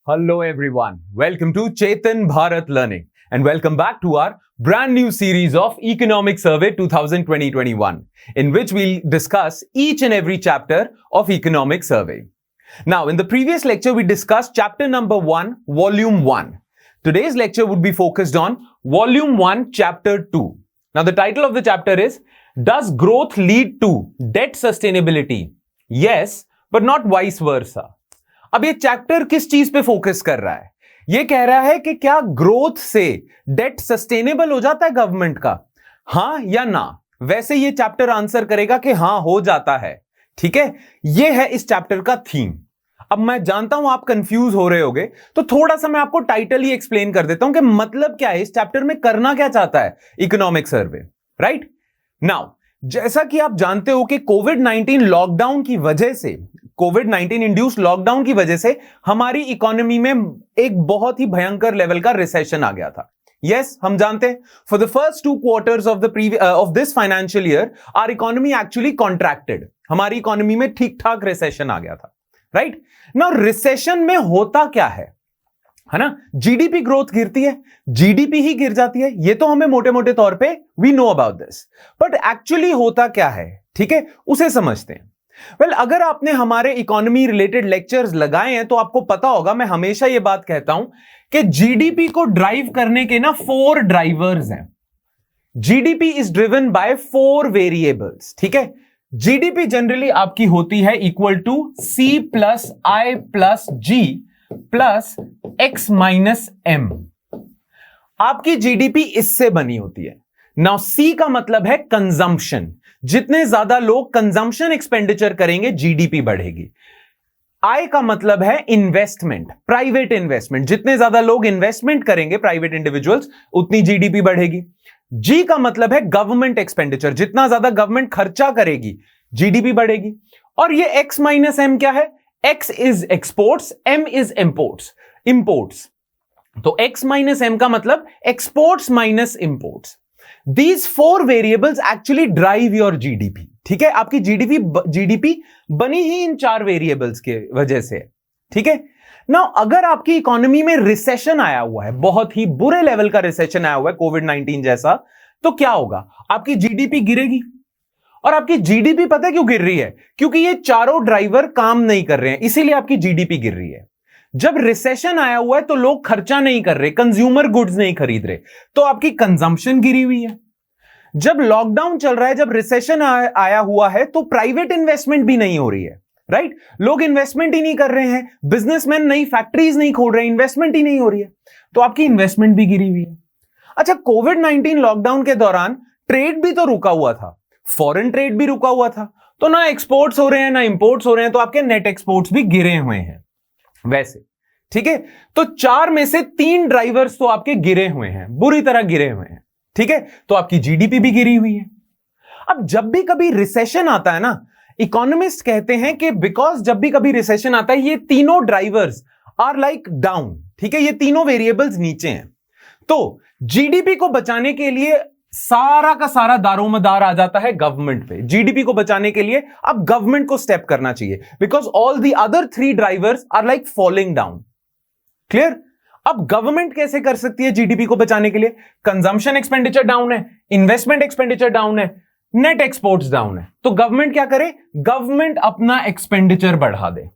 Hello everyone, welcome to Chetan Bharat Learning and welcome back to our brand new series of Economic Survey 2020-21 in which we'll discuss each and every chapter of Economic Survey. Now in the previous lecture we discussed chapter number 1, volume 1. Today's lecture would be focused on volume 1, chapter 2. Now the title of the chapter is Does Growth Lead to Debt Sustainability? Yes, but not vice versa. अब ये chapter किस चीज पे focus कर रहा है? ये कह रहा है कि क्या ग्रोथ से डेट सस्टेनेबल हो जाता है गवर्नमेंट का, हां या ना? वैसे ये चैप्टर आंसर करेगा कि हां हो जाता है. ठीक है, ये है इस चैप्टर का थीम. अब मैं जानता हूं आप कंफ्यूज हो रहे होगे, तो थोड़ा सा मैं आपको टाइटल ही एक्सप्लेन कर देता हूं कि मतलब क्या है, इस चैप्टर में करना क्या चाहता है इकोनॉमिक सर्वे. राइट नाउ, जैसा कि आप जानते हो कि कोविड-19 लॉकडाउन की वजह से, कोविड-19 इंड्यूस्ड लॉकडाउन की वजह से हमारी इकोनॉमी में एक बहुत ही भयंकर लेवल का रिसेशन आ गया था. यस, हम जानते हैं for the first 2 quarters of this financial year our economy actually contracted. हमारी इकोनॉमी में ठीक ठाक रिसेशन आ गया था. राइट नाउ, रिसेशन में होता क्या है ना? जीडीपी ग्रोथ गिरती है, जीडीपी ही गिर जाती है. ये तो हमें मोटे मोटे तौर पे we know about this, but actually होता क्या है, ठीक है, उसे समझते हैं. वेल, अगर आपने हमारे इकोनॉमी रिलेटेड लेक्चर्स लगाए हैं तो आपको पता होगा, मैं हमेशा ये बात कहता हूं कि जीडीपी को ड्राइव करने के ना 4 ड्राइवर्स हैं. GDP is driven by 4 variables. ठीक है, जीडीपी जनरली आपकी होती है equal to C plus I plus G plus X minus M. आपकी जीडीपी इससे बनी होती है. नाउ सी का मतलब है कंजम्पशन. जितने ज्यादा लोग कंजम्पशन एक्सपेंडिचर करेंगे जीडीपी बढ़ेगी. आई का मतलब है इन्वेस्टमेंट, प्राइवेट इन्वेस्टमेंट. जितने ज्यादा लोग इन्वेस्टमेंट करेंगे, प्राइवेट इंडिविजुअल्स, उतनी जीडीपी बढ़ेगी. जी का मतलब है गवर्नमेंट एक्सपेंडिचर. जितना ज्यादा गवर्नमेंट खर्चा करेगी जीडीपी बढ़ेगी. और ये एक्स माइनस एम क्या है? X is exports, M is imports. तो एक्स माइनस एम का मतलब exports minus imports. These 4 variables actually drive your GDP. ठीक है, आपकी जीडीपी बनी ही इन 4 वेरिएबल्स के वजह से. ठीक है, नाउ अगर आपकी इकोनॉमी में रिसेशन आया हुआ है, बहुत ही बुरे लेवल का रिसेशन आया हुआ है कोविड-19 जैसा, तो क्या होगा? आपकी जीडीपी गिरेगी. और आपकी जीडीपी पता है क्यों गिर रही है? क्योंकि ये चारों ड्राइवर काम नहीं कर रहे हैं, इसीलिए आपकी जीडीपी गिर रही है. जब रिसेशन आया हुआ है तो लोग खर्चा नहीं कर रहे, कंज्यूमर गुड्स नहीं खरीद रहे, तो आपकी कंजम्पशन गिरी हुई है. जब लॉकडाउन चल रहा है, जब रिसेशन आया हुआ है, तो प्राइवेट इन्वेस्टमेंट भी नहीं हो रही है. राइट, लोग इन्वेस्टमेंट ही नहीं कर रहे हैं, बिजनेसमैन नई फैक्ट्रीज नहीं खोल रहे हैं, इन्वेस्टमेंट ही नहीं हो रही है, तो आपकी इन्वेस्टमेंट भी गिरी हुई है. अच्छा, कोविड-19 लॉकडाउन के दौरान ट्रेड भी तो रुका हुआ था, फॉरेन ट्रेड भी रुका हुआ था, तो ना एक्सपोर्ट्स हो रहे हैं ना इंपोर्ट्स हो रहे हैं, तो आपके नेट एक्सपोर्ट्स भी गिरे हुए हैं वैसे. ठीक है, तो 4 में से 3 ड्राइवर्स तो आपके गिरे हुए हैं, बुरी तरह गिरे हुए हैं. ठीक है, तो आपकी जीडीपी भी गिरी हुई है. अब जब भी कभी रिसेशन आता है ना, इकोनॉमिस्ट कहते हैं कि बिकॉज जब भी कभी रिसेशन आता है, ये तीनों ड्राइवर्स आर लाइक डाउन. ठीक है, ये तीनों वेरिएबल्स नीचे हैं, तो जीडीपी को बचाने के लिए सारा का सारा दारोमदार आ जाता है गवर्नमेंट पे. जीडीपी को बचाने के लिए अब गवर्नमेंट को स्टेप करना चाहिए, because all the other 3 drivers are like falling down. Clear? अब गवर्नमेंट कैसे कर सकती है जीडीपी को बचाने के लिए? कंजम्पशन एक्सपेंडिचर डाउन है, इन्वेस्टमेंट एक्सपेंडिचर डाउन है, नेट एक्सपोर्ट्स डाउन है, तो गवर्नमेंट क्या करे? गवर्नमेंट अपना एक्सपेंडिचर बढ़ा दे.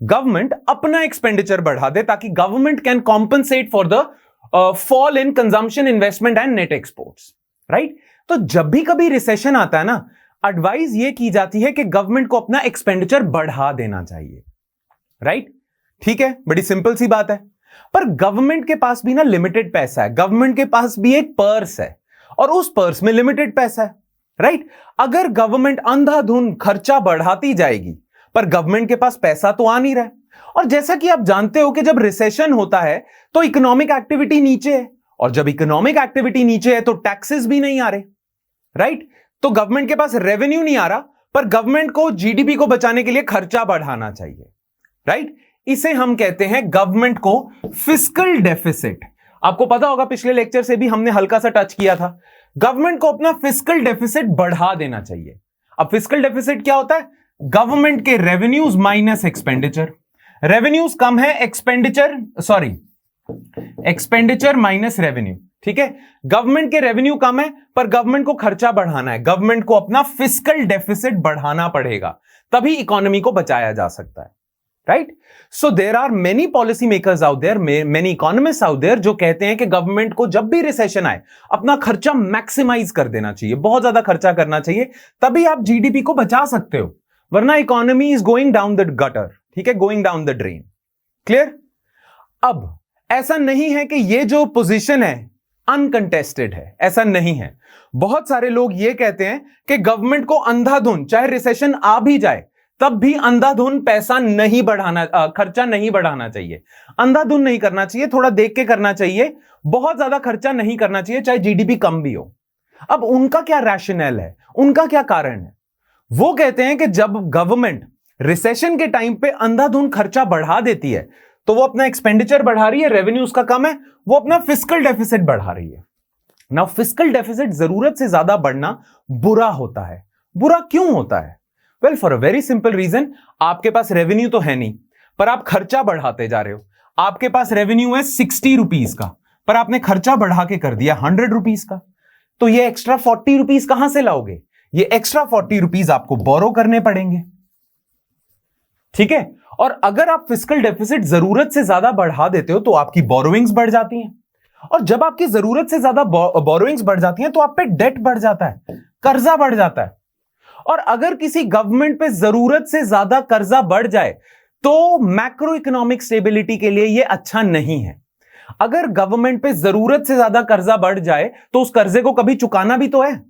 गवर्नमेंट अपना एक्सपेंडिचर बढ़ा दे ताकि government can compensate for the fall in consumption, investment and net exports. Right, तो जब भी कभी रिसेशन आता है ना, एडवाइस ये की जाती है कि गवर्नमेंट को अपना एक्सपेंडिचर बढ़ा देना चाहिए. राइट, ठीक है, बड़ी सिंपल सी बात है. पर गवर्नमेंट के पास भी ना लिमिटेड पैसा है, गवर्नमेंट के पास भी एक पर्स है और उस पर्स में लिमिटेड पैसा है. राइट, अगर गवर्नमेंट अंधाधुंध खर्चा बढ़ाती जाएगी पर गवर्नमेंट के पास पैसा तो आ नहीं रहा है. और जैसा कि आप जानते हो कि जब रिसेशन होता है तो इकोनॉमिक एक्टिविटी नीचे है, और जब इकोनॉमिक एक्टिविटी नीचे है तो टैक्सेस भी नहीं आ रहे. राइट, तो गवर्नमेंट के पास रेवेन्यू नहीं आ रहा, पर गवर्नमेंट को जीडीपी को बचाने के लिए खर्चा बढ़ाना चाहिए. राइट, इसे हम कहते हैं गवर्नमेंट को फिस्कल डेफिसिट. आपको पता होगा पिछले लेक्चर से भी हमने हल्का सा टच किया था, गवर्नमेंट को अपना फिस्कल डेफिसिट बढ़ा देना चाहिए. अब फिस्कल डेफिसिट क्या होता है? गवर्नमेंट के रेवेन्यूज माइनस एक्सपेंडिचर. रेवेन्यूज कम है, एक्सपेंडिचर माइनस रेवेन्यू, ठीक है। गवर्नमेंट के रेवेन्यू कम है, पर गवर्नमेंट को खर्चा बढ़ाना है, गवर्नमेंट को अपना फिस्कल डेफिसिट बढ़ाना पड़ेगा, तभी इकोनॉमी को बचाया जा सकता है, right. So there are many policy makers out there, many economists out there जो कहते हैं कि गवर्नमेंट को जब भी रिसेशन आए अपना खर्चा मैक्सिमाइज कर देना चाहिए, बहुत ज्यादा खर्चा करना चाहिए, तभी आप जीडीपी को बचा सकते हो, वरना economy is going down the gutter, ठीक है, going down the drain. Clear. अब ऐसा नहीं है कि ये जो पोजीशन है अनकंटेस्टेड है, ऐसा नहीं है। बहुत सारे लोग ये कहते हैं कि गवर्नमेंट को अंधाधुन, चाहे रिसेशन आ भी जाए तब भी अंधाधुन पैसा नहीं बढ़ाना, खर्चा नहीं बढ़ाना चाहिए, अंधाधुन नहीं करना चाहिए, थोड़ा देख के करना चाहिए, बहुत ज्यादा खर्चा नहीं करना चाहिए, चाहे जीडीपी कम भी हो। अब उनका क्या रैशनल है, उनका क्या कारण है? वो कहते हैं कि जब गवर्नमेंट रिसेशन के टाइम पे अंधाधुन खर्चा बढ़ा देती है तो वो अपना एक्सपेंडिचर बढ़ा रही है, रेवेन्यू उसका कम है, वो अपना फिस्कल डेफिसिट बढ़ा रही है। नाउ फिस्कल डेफिसिट जरूरत से ज्यादा बढ़ना बुरा होता है। बुरा क्यों होता है? Well, for a very simple reason, आपके पास रेवेन्यू तो है नहीं, पर आप खर्चा बढ़ाते जा रहे हो। आपके पास रेवेन्यू है 60 रुपीज का, पर आपने खर्चा बढ़ा के कर दिया 100 रुपीज का, तो ये एक्स्ट्रा 40 रुपीज कहां से लाओगे? ये एक्स्ट्रा 40 रुपीज आपको बोरो करने पड़ेंगे, ठीक है। और अगर आप फिस्कल डेफिसिट जरूरत से ज्यादा बढ़ा देते हो तो आपकी बोरोइंग्स बढ़ जाती हैं, और जब आपकी जरूरत से ज्यादा बोरोइंग्स बढ़ जाती हैं तो आप पे डेट बढ़ जाता है, कर्जा बढ़ जाता है। और अगर किसी गवर्नमेंट पे जरूरत से ज्यादा कर्जा बढ़ जाए तो मैक्रो इकोनॉमिक स्टेबिलिटी के लिए यह अच्छा नहीं है। अगर गवर्नमेंट पे जरूरत से ज्यादा कर्जा बढ़ जाए तो उस कर्जे को कभी चुकाना भी तो है।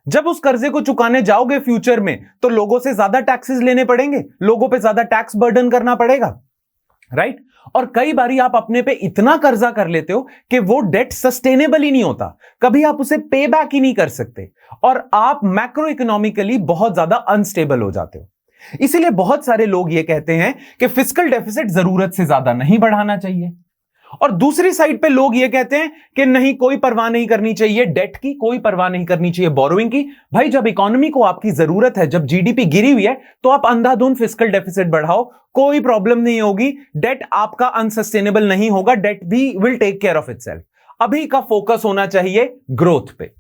जब उस कर्जे को चुकाने जाओगे फ्यूचर में तो लोगों से ज्यादा टैक्सेस लेने पड़ेंगे, लोगों पे ज्यादा टैक्स बर्डन करना पड़ेगा, राइट। और कई बारी आप अपने पे इतना कर्जा कर लेते हो कि वो डेट सस्टेनेबल ही नहीं होता, कभी आप उसे पे बैक ही नहीं कर सकते, और आप मैक्रो इकोनॉमिकली बहुत ज्यादा अनस्टेबल हो जाते हो। इसीलिए बहुत सारे लोग ये कहते हैं कि फिस्कल डेफिसिट जरूरत से ज्यादा नहीं बढ़ाना चाहिए, और दूसरी साइड पे लोग ये कहते हैं कि नहीं, कोई परवाह नहीं करनी चाहिए डेट की, कोई परवाह नहीं करनी चाहिए बोरोइंग की। भाई, जब इकोनॉमी को आपकी जरूरत है, जब जीडीपी गिरी हुई है, तो आप अंधाधुन फिस्कल डेफिसिट बढ़ाओ, कोई प्रॉब्लम नहीं होगी, डेट आपका अनसस्टेनेबल नहीं होगा, डेट भी will take care of itself. अभी का फोकस होना चाहिए ग्रोथ पे,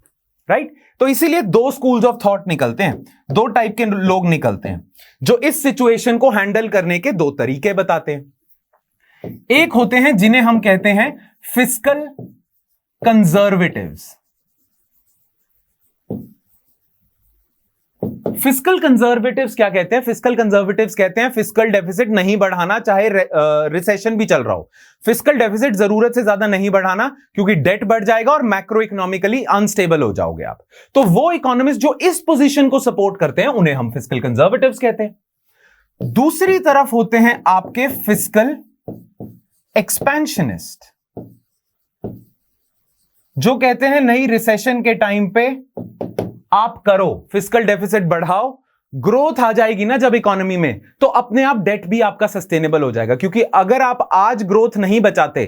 राइट। तो इसीलिए दो स्कूल्स ऑफ थॉट निकलते हैं, दो टाइप के लोग निकलते हैं जो इस सिचुएशन को हैंडल करने के दो तरीके बताते हैं। एक होते हैं जिन्हें हम कहते हैं फिस्कल कंजर्वेटिव्स। फिस्कल कंजर्वेटिव्स क्या कहते हैं? फिस्कल कंजर्वेटिव्स कहते हैं फिस्कल डेफिसिट नहीं बढ़ाना, चाहे रिसेशन भी चल रहा हो। फिस्कल डेफिसिट जरूरत से ज्यादा नहीं बढ़ाना, क्योंकि डेट बढ़ जाएगा और मैक्रो इकोनॉमिकली अनस्टेबल हो जाओगे आप। तो वो इकोनॉमिस्ट जो इस पोजीशन को सपोर्ट करते हैं उन्हें हम फिस्कल कंजर्वेटिव्स कहते हैं। दूसरी तरफ होते हैं आपके फिस्कल एक्सपेंशनिस्ट, जो कहते हैं नहीं, रिसेशन के टाइम पे आप करो, फिस्कल डेफिसिट बढ़ाओ, ग्रोथ आ जाएगी ना जब इकोनॉमी में, तो अपने आप डेट भी आपका सस्टेनेबल हो जाएगा। क्योंकि अगर आप आज ग्रोथ नहीं बचाते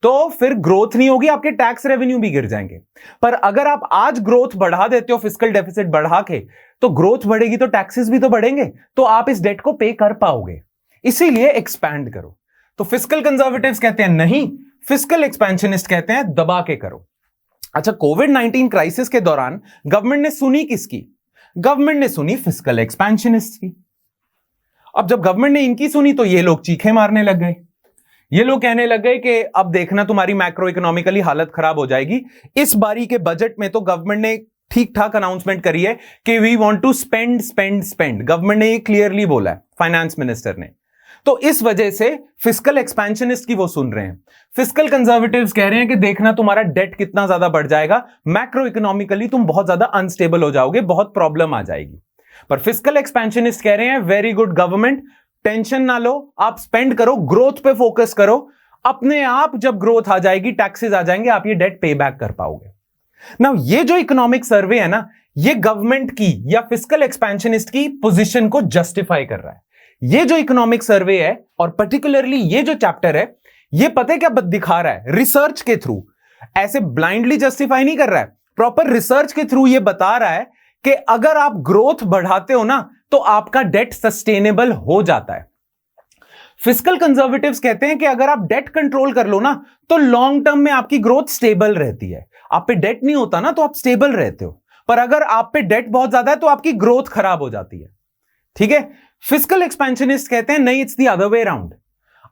तो फिर ग्रोथ नहीं होगी, आपके टैक्स रेवेन्यू भी गिर जाएंगे। पर अगर आप आज ग्रोथ बढ़ा देते हो फिस्कल डेफिसिट बढ़ा के, तो ग्रोथ बढ़ेगी तो टैक्सेस भी तो बढ़ेंगे, तो आप इस डेट को पे कर पाओगे। इसीलिए एक्सपैंड करो। तो फिस्कल कंजर्वेटिव्स कहते हैं नहीं, फिस्कल एक्सपेंशनिस्ट कहते हैं दबा के करो। अच्छा, कोविड-19 क्राइसिस के दौरान गवर्नमेंट ने सुनी किसकी? गवर्नमेंट ने सुनी फिस्कल एक्सपेंशनिस्ट की। अब जब गवर्नमेंट ने इनकी सुनी तो ये लोग चीखे मारने लग गए, ये लोग कहने लग गए कि अब देखना तुम्हारी मैक्रो इकोनॉमिकली हालत खराब हो जाएगी। इस बारी के बजट में तो गवर्नमेंट ने ठीक ठाक अनाउंसमेंट करी है कि we want to spend spend spend, government ने ये क्लियरली बोला है, फाइनेंस मिनिस्टर ने। तो इस वजह से फिस्कल एक्सपेंशनिस्ट की वो सुन रहे हैं। फिस्कल कंजर्वेटिव्स कह रहे हैं कि देखना तुम्हारा डेट कितना ज्यादा बढ़ जाएगा, मैक्रो इकोनॉमिकली तुम बहुत ज्यादा अनस्टेबल हो जाओगे, बहुत प्रॉब्लम आ जाएगी। पर फिस्कल एक्सपेंशनिस्ट कह रहे हैं वेरी गुड गवर्नमेंट, टेंशन ना लो, आप स्पेंड करो, ग्रोथ पे फोकस करो, अपने आप जब ग्रोथ आ जाएगी, टैक्सेस आ जाएंगे, आप ये डेट पे बैक कर पाओगे। नाउ ये जो इकोनॉमिक सर्वे है ना, ये गवर्नमेंट की या फिस्कल एक्सपेंशनिस्ट की पोजीशन को जस्टिफाई कर रहा है। ये जो इकोनॉमिक सर्वे है और पर्टिकुलरली ये जो चैप्टर है, ये पता है क्या दिखा रहा है? रिसर्च के थ्रू, ऐसे ब्लाइंडली जस्टिफाई नहीं कर रहा है, प्रॉपर रिसर्च के थ्रू ये बता रहा है कि अगर आप ग्रोथ बढ़ाते हो ना तो आपका डेट सस्टेनेबल हो जाता है। फिस्कल कंजर्वेटिव्स कहते हैं कि अगर आप डेट कंट्रोल कर लो ना तो लॉन्ग टर्म में आपकी ग्रोथ स्टेबल रहती है। आप पे डेट नहीं होता ना तो आप स्टेबल रहते हो, पर अगर आप पे डेट बहुत ज्यादा है तो आपकी ग्रोथ खराब हो जाती है। ठीक है। फिस्कल एक्सपेंशनिस्ट कहते हैं नहीं, it's the other way around,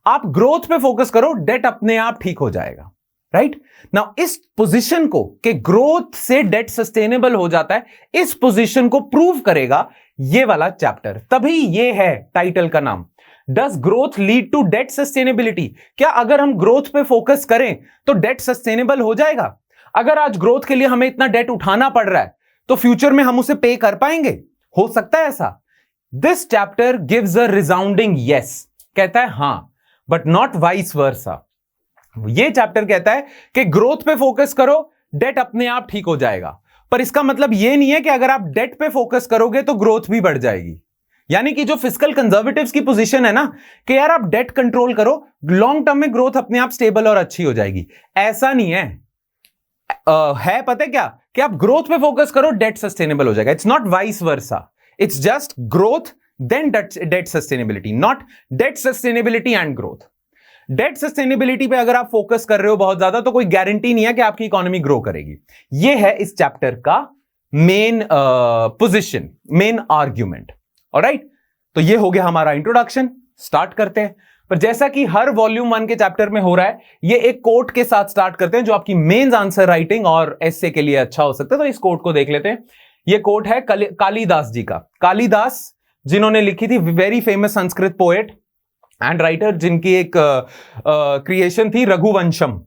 आप ग्रोथ पे फोकस करो, डेट अपने आप ठीक हो जाएगा। राइट नाउ इस पोजीशन को कि ग्रोथ से डेट सस्टेनेबल हो जाता है, इस पोजीशन को प्रूव करेगा ये वाला चैप्टर। तभी ये है टाइटल का नाम, does growth lead to debt sustainability. क्या अगर हम ग्रोथ पे फोकस करें तो डेट सस्टेनेबल हो जाएगा? अगर आज ग्रोथ के लिए हमें इतना डेट उठाना पड़ रहा है तो फ्यूचर में हम उसे पे कर पाएंगे? हो सकता है ऐसा? This chapter gives a resounding yes, कहता है हां, बट नॉट वाइस वर्सा। ये चैप्टर कहता है कि ग्रोथ पे फोकस करो, डेट अपने आप ठीक हो जाएगा, पर इसका मतलब यह नहीं है कि अगर आप डेट पे फोकस करोगे तो ग्रोथ भी बढ़ जाएगी। यानी कि जो फिस्कल कंजर्वेटिव्स की पोजीशन है ना कि यार आप डेट कंट्रोल करो, लॉन्ग टर्म में ग्रोथ अपने आप स्टेबल और अच्छी हो जाएगी, ऐसा नहीं है। है पता है क्या कि आप ग्रोथ पे फोकस करो, डेट सस्टेनेबल हो जाएगा। It's not vice versa, it's just growth then debt sustainability, not debt sustainability and growth. Debt sustainability पे अगर आप फोकस कर रहे हो बहुत ज्यादा तो कोई गारंटी नहीं है कि आपकी इकोनॉमी ग्रो करेगी। यह है इस चैप्टर का main position, main argument. Alright, तो ये हो गया हमारा इंट्रोडक्शन। स्टार्ट करते हैं, पर जैसा कि हर वॉल्यूम 1 के चैप्टर में हो रहा है, ये एक कोट के साथ स्टार्ट करते हैं जो आपकी मेंस आंसर राइटिंग और एस्से के लिए अच्छा हो सकता है। तो इस कोट को देख लेते हैं। ये कोट है कालिदास जी का। कालिदास जिन्होंने लिखी थी, very famous Sanskrit poet and writer, जिनकी एक क्रिएशन थी रघुवंशम।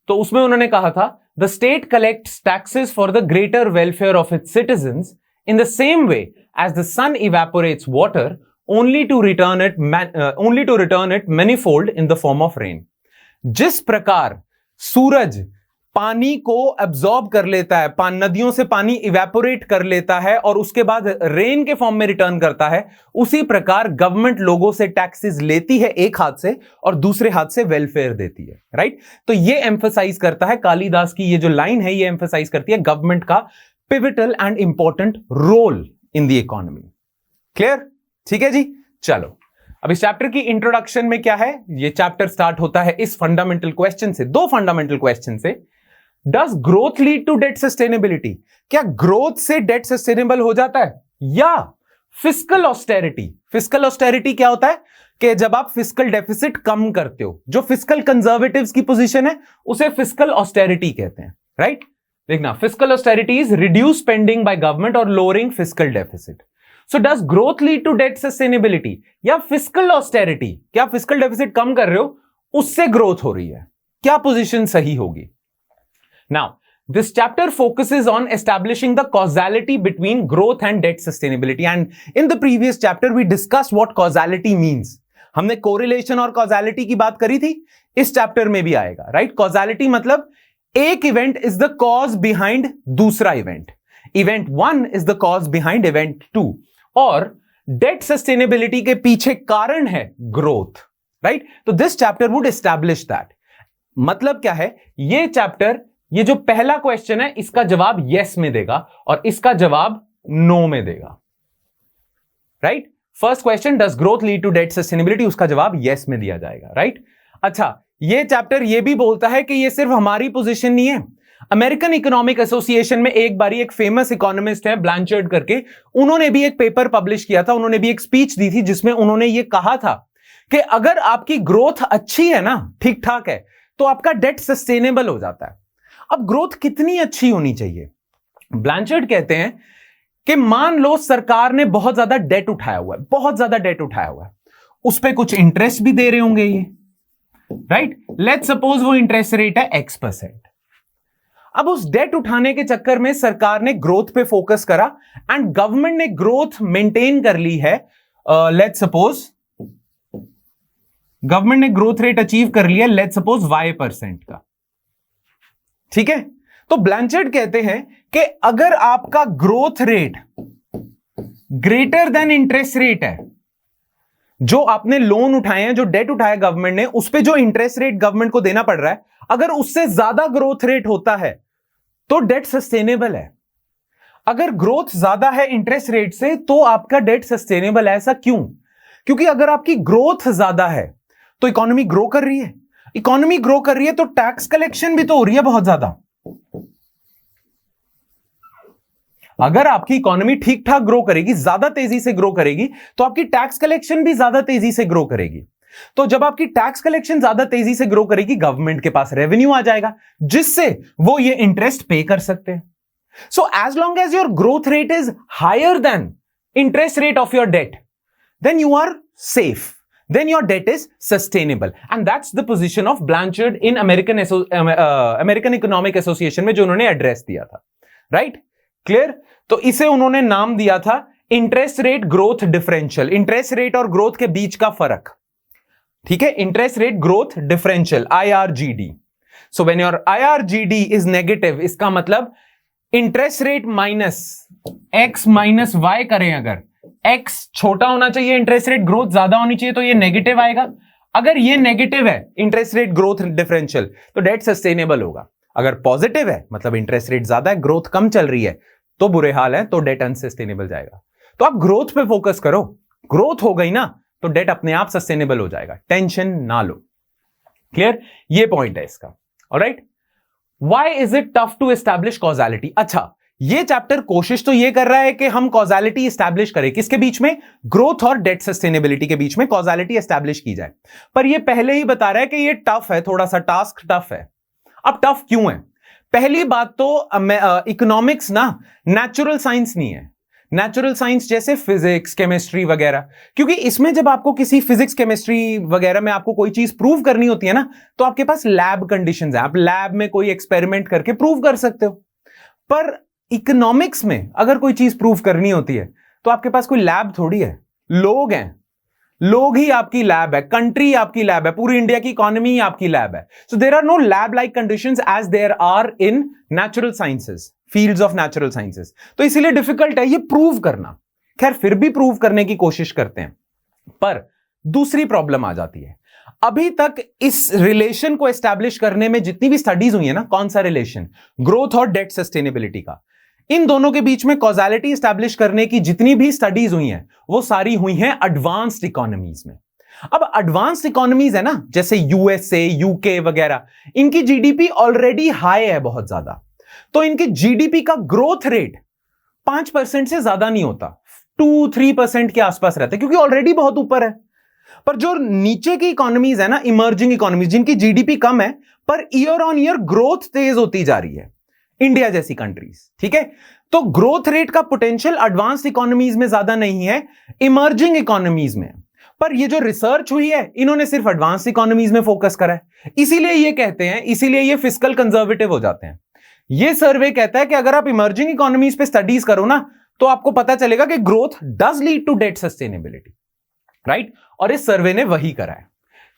तो उसमें उन्होंने कहा था, the state collects taxes for the greater welfare of its citizens in the same way as the sun evaporates water only to return it manifold in the form of rain। जिस प्रकार सूरज पानी को एब्जॉर्ब कर लेता है, नदियों से पानी इवेपोरेट कर लेता है और उसके बाद रेन के फॉर्म में रिटर्न करता है, उसी प्रकार गवर्नमेंट लोगों से टैक्सेस लेती है एक हाथ से और दूसरे हाथ से वेलफेयर देती है। राइट, तो ये एम्फसाइज करता है, कालिदास की ये जो लाइन है ये एम्फसाइज करती है गवर्नमेंट का pivotal and important role in the economy. Clear? ठीक है जी। चलो अब इस चैप्टर की इंट्रोडक्शन में क्या है, ये चैप्टर स्टार्ट होता है इस फंडामेंटल क्वेश्चन से, दो फंडामेंटल क्वेश्चन से। Does growth lead to debt sustainability? क्या ग्रोथ से डेट सस्टेनेबल हो जाता है, या फिस्कल ऑस्टेरिटी? फिस्कल ऑस्टेरिटी क्या होता है कि जब आप फिस्कल डेफिसिट कम करते हो, जो फिस्कल कंजर्वेटिव्स की पोजीशन है उसे फिस्कल ऑस्टेरिटी कहते हैं। राइट, देखना, fiscal austerity is reduce spending by government और lowering fiscal deficit. So does growth lead to debt sustainability या फिस्कल ऑस्टेरिटी? क्या फिस्कल डेफिसिट कम कर रहे हो उससे ग्रोथ हो रही है? क्या पोजीशन सही होगी? Now this chapter focuses on establishing the causality between growth and debt sustainability, and in the previous chapter we discussed what causality means. हमने कोरिलेशन और कॉज़ैलिटी की बात करी थी, इस चैप्टर में भी आएगा। राइट, कॉज़ैलिटी मतलब एक event is the cause behind दूसरा event, event 1 is the cause behind event 2, और डेट सस्टेनेबिलिटी के पीछे कारण है ग्रोथ। राइट, तो this chapter would establish that. मतलब क्या है, ये चैप्टर, ये जो पहला क्वेश्चन है इसका जवाब यस में देगा और इसका जवाब नो में देगा। Right, first question does growth lead to debt sustainability, उसका जवाब यस में दिया जाएगा। राइट, अच्छा, ये चैप्टर ये भी बोलता है कि ये सिर्फ हमारी पोजीशन नहीं है। अमेरिकन इकोनॉमिक एसोसिएशन में एक बारी एक फेमस इकोनॉमिस्ट है ब्लैंचर्ड करके, उन्होंने भी एक पेपर पब्लिश किया था, उन्होंने भी एक स्पीच दी थी जिसमें उन्होंने ये कहा था कि अगर आपकी ग्रोथ अच्छी है ना, ठीक ठाक है, तो आपका डेट सस्टेनेबल हो जाता है। अब ग्रोथ कितनी अच्छी होनी चाहिए? ब्लैंचर्ड कहते हैं कि मान लो सरकार ने बहुत ज्यादा डेट उठाया हुआ है, बहुत ज्यादा डेट उठाया हुआ है, उस पर कुछ इंटरेस्ट भी दे रहे होंगे ये। राइट, लेट्स सपोज वो इंटरेस्ट रेट है X%। अब उस डेट उठाने के चक्कर में सरकार ने ग्रोथ पे फोकस करा एंड गवर्नमेंट ने ग्रोथ मेंटेन कर ली है। लेट्स सपोज गवर्नमेंट ने ग्रोथ रेट अचीव कर लिया, लेट्स सपोज Y% का। ठीक है, तो ब्लैंचर्ड कहते हैं कि अगर आपका growth rate greater than interest rate है, जो आपने लोन उठाए हैं, जो डेट उठाया गवर्नमेंट ने, उस पे जो इंटरेस्ट रेट गवर्नमेंट को देना पड़ रहा है, अगर उससे ज्यादा ग्रोथ रेट होता है तो डेट सस्टेनेबल है। अगर ग्रोथ ज्यादा है इंटरेस्ट रेट से तो आपका डेट सस्टेनेबल है। ऐसा क्यों? क्योंकि अगर आपकी ग्रोथ ज्यादा है तो इकोनॉमी ग्रो कर रही है, इकोनॉमी ग्रो कर रही है तो टैक्स कलेक्शन भी तो हो रही है बहुत ज्यादा। अगर आपकी इकोनॉमी ठीक ठाक ग्रो करेगी, ज्यादा तेजी से ग्रो करेगी, तो आपकी टैक्स कलेक्शन भी ज्यादा तेजी से ग्रो करेगी। तो जब आपकी टैक्स कलेक्शन ज्यादा तेजी से ग्रो करेगी, गवर्नमेंट के पास रेवेन्यू आ जाएगा, जिससे वो ये इंटरेस्ट पे कर सकते हैं। So as long as your growth rate is higher than interest rate of your debt, then you are safe, then your debt is sustainable, and that's the position of Blanchard in American Economic Association में जो उन्होंने address दिया था, right? Clear? तो इसे उन्होंने नाम दिया था interest rate growth differential, interest rate और ग्रोथ के बीच का फर्क, ठीक है? Interest rate growth differential, IRGD. So when your IRGD is negative, इसका मतलब interest rate minus x minus y करें, अगर x छोटा होना चाहिए, इंटरेस्ट रेट ग्रोथ ज्यादा होनी चाहिए, तो ये नेगेटिव आएगा। अगर ये नेगेटिव है इंटरेस्ट रेट ग्रोथ डिफरेंशियल, तो डेट सस्टेनेबल होगा। अगर पॉजिटिव है मतलब इंटरेस्ट रेट ज्यादा है, ग्रोथ कम चल रही है, तो बुरे हाल है, तो डेट अनसस्टेनेबल जाएगा। तो आप ग्रोथ पे फोकस करो, ग्रोथ हो गई ना तो डेट अपने आप सस्टेनेबल हो जाएगा, टेंशन ना लो। क्लियर? ये पॉइंट है इसका। Alright, why is it tough to establish causality? अच्छा, ये चैप्टर कोशिश तो ये कर रहा है कि हम कॉजालिटी एस्टैब्लिश करें, किसके बीच में? ग्रोथ और डेट सस्टेनेबिलिटी के बीच में कॉजालिटी एस्टैब्लिश की जाए। पर ये पहले ही बता रहा है कि ये टफ है, थोड़ा सा टास्क टफ है। अब टफ क्यों है? पहली बात तो इकोनॉमिक्स ना नेचुरल साइंस नहीं है, नेचुरल साइंस जैसे फिजिक्स, केमिस्ट्री वगैरह, क्योंकि इसमें जब आपको किसी फिजिक्स, केमिस्ट्री वगैरह में आपको कोई चीज प्रूव करनी होती है ना, तो आपके पास लैब कंडीशंस है, आप लैब में कोई एक्सपेरिमेंट करके प्रूव कर सकते हो। पर इकोनॉमिक्स में अगर कोई चीज प्रूव करनी होती है तो आपके पास कोई लैब थोड़ी है, लोग हैं, लोग ही आपकी लैब है, कंट्री आपकी लैब है, पूरी इंडिया की इकोनॉमी आपकी लैब है। So there are no lab like conditions as there are in natural sciences, fields of natural sciences. तो इसीलिए डिफिकल्ट है ये प्रूव करना। खैर, फिर भी प्रूव करने की कोशिश करते हैं। पर दूसरी प्रॉब्लम आ जाती है, अभी तक इस रिलेशन को एस्टैब्लिश करने में जितनी भी स्टडीज हुई है ना, कौन सा रिलेशन? ग्रोथ और डेट सस्टेनेबिलिटी का। इन दोनों के बीच में कॉजालिटी एस्टैब्लिश करने की जितनी भी स्टडीज हुई हैं, वो सारी हुई हैं एडवांस्ड इकोनॉमीज में। अब एडवांस्ड इकोनॉमीज है ना, जैसे यूएसए, यूके वगैरह, इनकी जीडीपी ऑलरेडी हाई है बहुत ज्यादा, तो इनकी जीडीपी का ग्रोथ रेट 5% से ज्यादा नहीं होता, 2-3% के आसपास रहता है, क्योंकि ऑलरेडी बहुत ऊपर है। पर जो नीचे की इकोनॉमीज है ना, इमर्जिंग इकोनॉमीज, जिनकी जीडीपी कम है पर ईयर ऑन ईयर ग्रोथ तेज होती जा रही है, इंडिया जैसी कंट्रीज, ठीक है, तो ग्रोथ रेट का पोटेंशियल एडवांस्ड इकोनॉमीज में ज्यादा नहीं है, इमर्जिंग इकोनॉमीज में। पर ये जो रिसर्च हुई है, इन्होंने सिर्फ एडवांस्ड इकोनॉमीज में फोकस करा है, इसीलिए ये कहते हैं, इसीलिए ये फिस्कल कंजर्वेटिव हो जाते हैं। ये सर्वे कहता है कि अगर आप इमर्जिंग इकोनॉमीज पे स्टडीज करो ना, तो आपको पता चलेगा कि growth does lead to debt sustainability, right? और इस सर्वे ने वही करा है।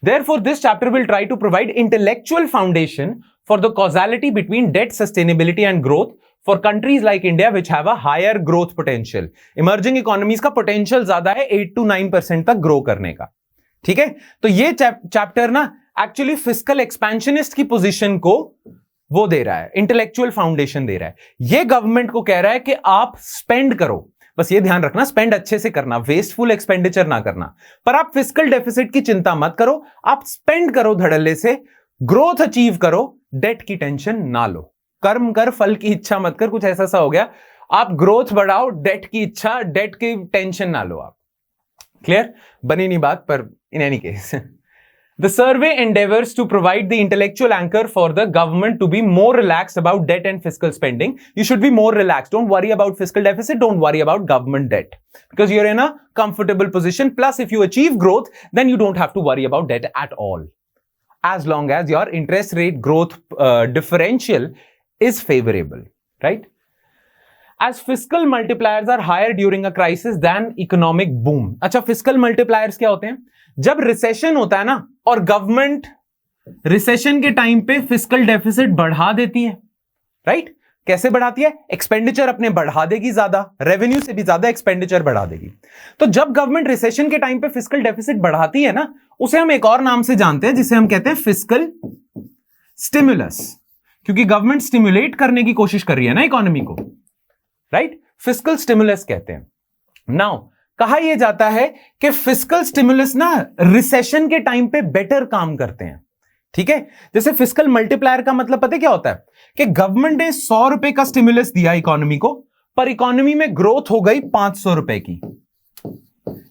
Therefore, this chapter will try to provide intellectual foundation for the causality between debt sustainability and growth for countries like India which have a higher growth potential. Emerging economies का potential ज्यादा है 8 to 9% तक grow करने का, ठीक है? तो ये चैप्टर ना एक्चुअली फिस्कल एक्सपेंशनिस्ट की पोजीशन को वो दे रहा है, इंटेलेक्चुअल फाउंडेशन दे रहा है। ये गवर्नमेंट को कह रहा है कि आप स्पेंड करो, बस ये ध्यान रखना, स्पेंड अच्छे से करना, वेस्टफुल एक्सपेंडिचर ना करना। पर आप फिस्कल डेफिसिट की चिंता मत करो, आप स्पेंड करो धड़ल्ले से, ग्रोथ अचीव करो, डेट की टेंशन ना लो। कर्म कर, फल की इच्छा मत कर, कुछ ऐसा सा हो गया। आप ग्रोथ बढ़ाओ, डेट की इच्छा, डेट की टेंशन ना लो आप। क्लियर? बनी नहीं बात, पर in any case the survey endeavors to provide the intellectual anchor for the government to be more relaxed about debt and fiscal spending. You should be more relaxed. Don't worry about fiscal deficit. Don't worry about government debt, because you're in a comfortable position. Plus, if you achieve growth, then you don't have to worry about debt at all, as long as your interest rate growth differential is favorable, right? As fiscal multipliers are higher during a crisis than economic boom. अच्छा, fiscal multipliers क्या होते हैं? जब recession होता है ना, और government recession के टाइम पे फिस्कल डेफिसिट बढ़ा देती है, राइट? कैसे बढ़ाती है? एक्सपेंडिचर अपने बढ़ा देगी ज्यादा, रेवेन्यू से भी ज्यादा एक्सपेंडिचर बढ़ा देगी। तो जब गवर्नमेंट रिसेशन के टाइम पे फिस्कल डेफिसिट बढ़ाती है ना, उसे हम एक और नाम से जानते हैं, जिसे हम कहते हैं फिस्कल स्टिमुलस, क्योंकि गवर्नमेंट स्टिमुलेट करने की कोशिश कर रही है ना इकोनॉमी को, राइट? फिस्कल स्टिमुलस कहते हैं। नाउ कहा यह जाता है कि फिस्कल स्टिमुलस ना रिसेशन के टाइम पे बेटर काम करते हैं। ठीक है, जैसे फिस्कल मल्टीप्लायर का मतलब पता है क्या होता है कि गवर्नमेंट ने 100 रुपए का स्टिमुलस दिया इकोनॉमी को, पर इकोनॉमी में ग्रोथ हो गई 500 रुपए की।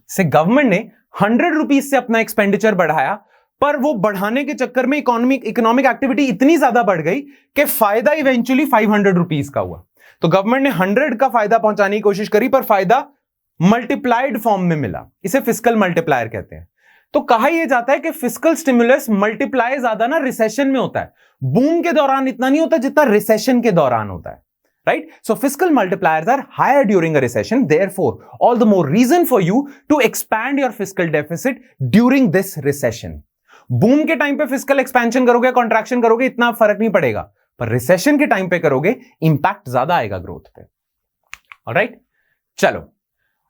से गवर्नमेंट ने 100 रुपीज से अपना एक्सपेंडिचर बढ़ाया, पर वो बढ़ाने के चक्कर में इकोनॉमिक एक्टिविटी इतनी ज्यादा बढ़ गई कि फायदा इवेंचुअली 500 रुपीज का हुआ। तो गवर्नमेंट ने 100 का फायदा पहुंचाने की कोशिश करी, पर फायदा मल्टीप्लाइड फॉर्म में मिला। इसे फिस्कल मल्टीप्लायर कहते हैं। तो कहा यह जाता है कि फिस्कल स्टिमुलस मल्टीप्लाई ज्यादा ना रिसेशन में होता है, बूम के दौरान इतना नहीं होता जितना रिसेशन के दौरान होता है। Right? So fiscal multipliers are higher during a recession. Therefore, all the more reason for you to expand your fiscal deficit during this recession. Boom के टाइम पे फिस्कल एक्सपेंशन करोगे, कॉन्ट्रैक्शन करोगे, इतना फर्क नहीं पड़ेगा, पर रिसेशन के टाइम पे करोगे, इंपैक्ट ज्यादा आएगा ग्रोथ पे। ऑलराइट, चलो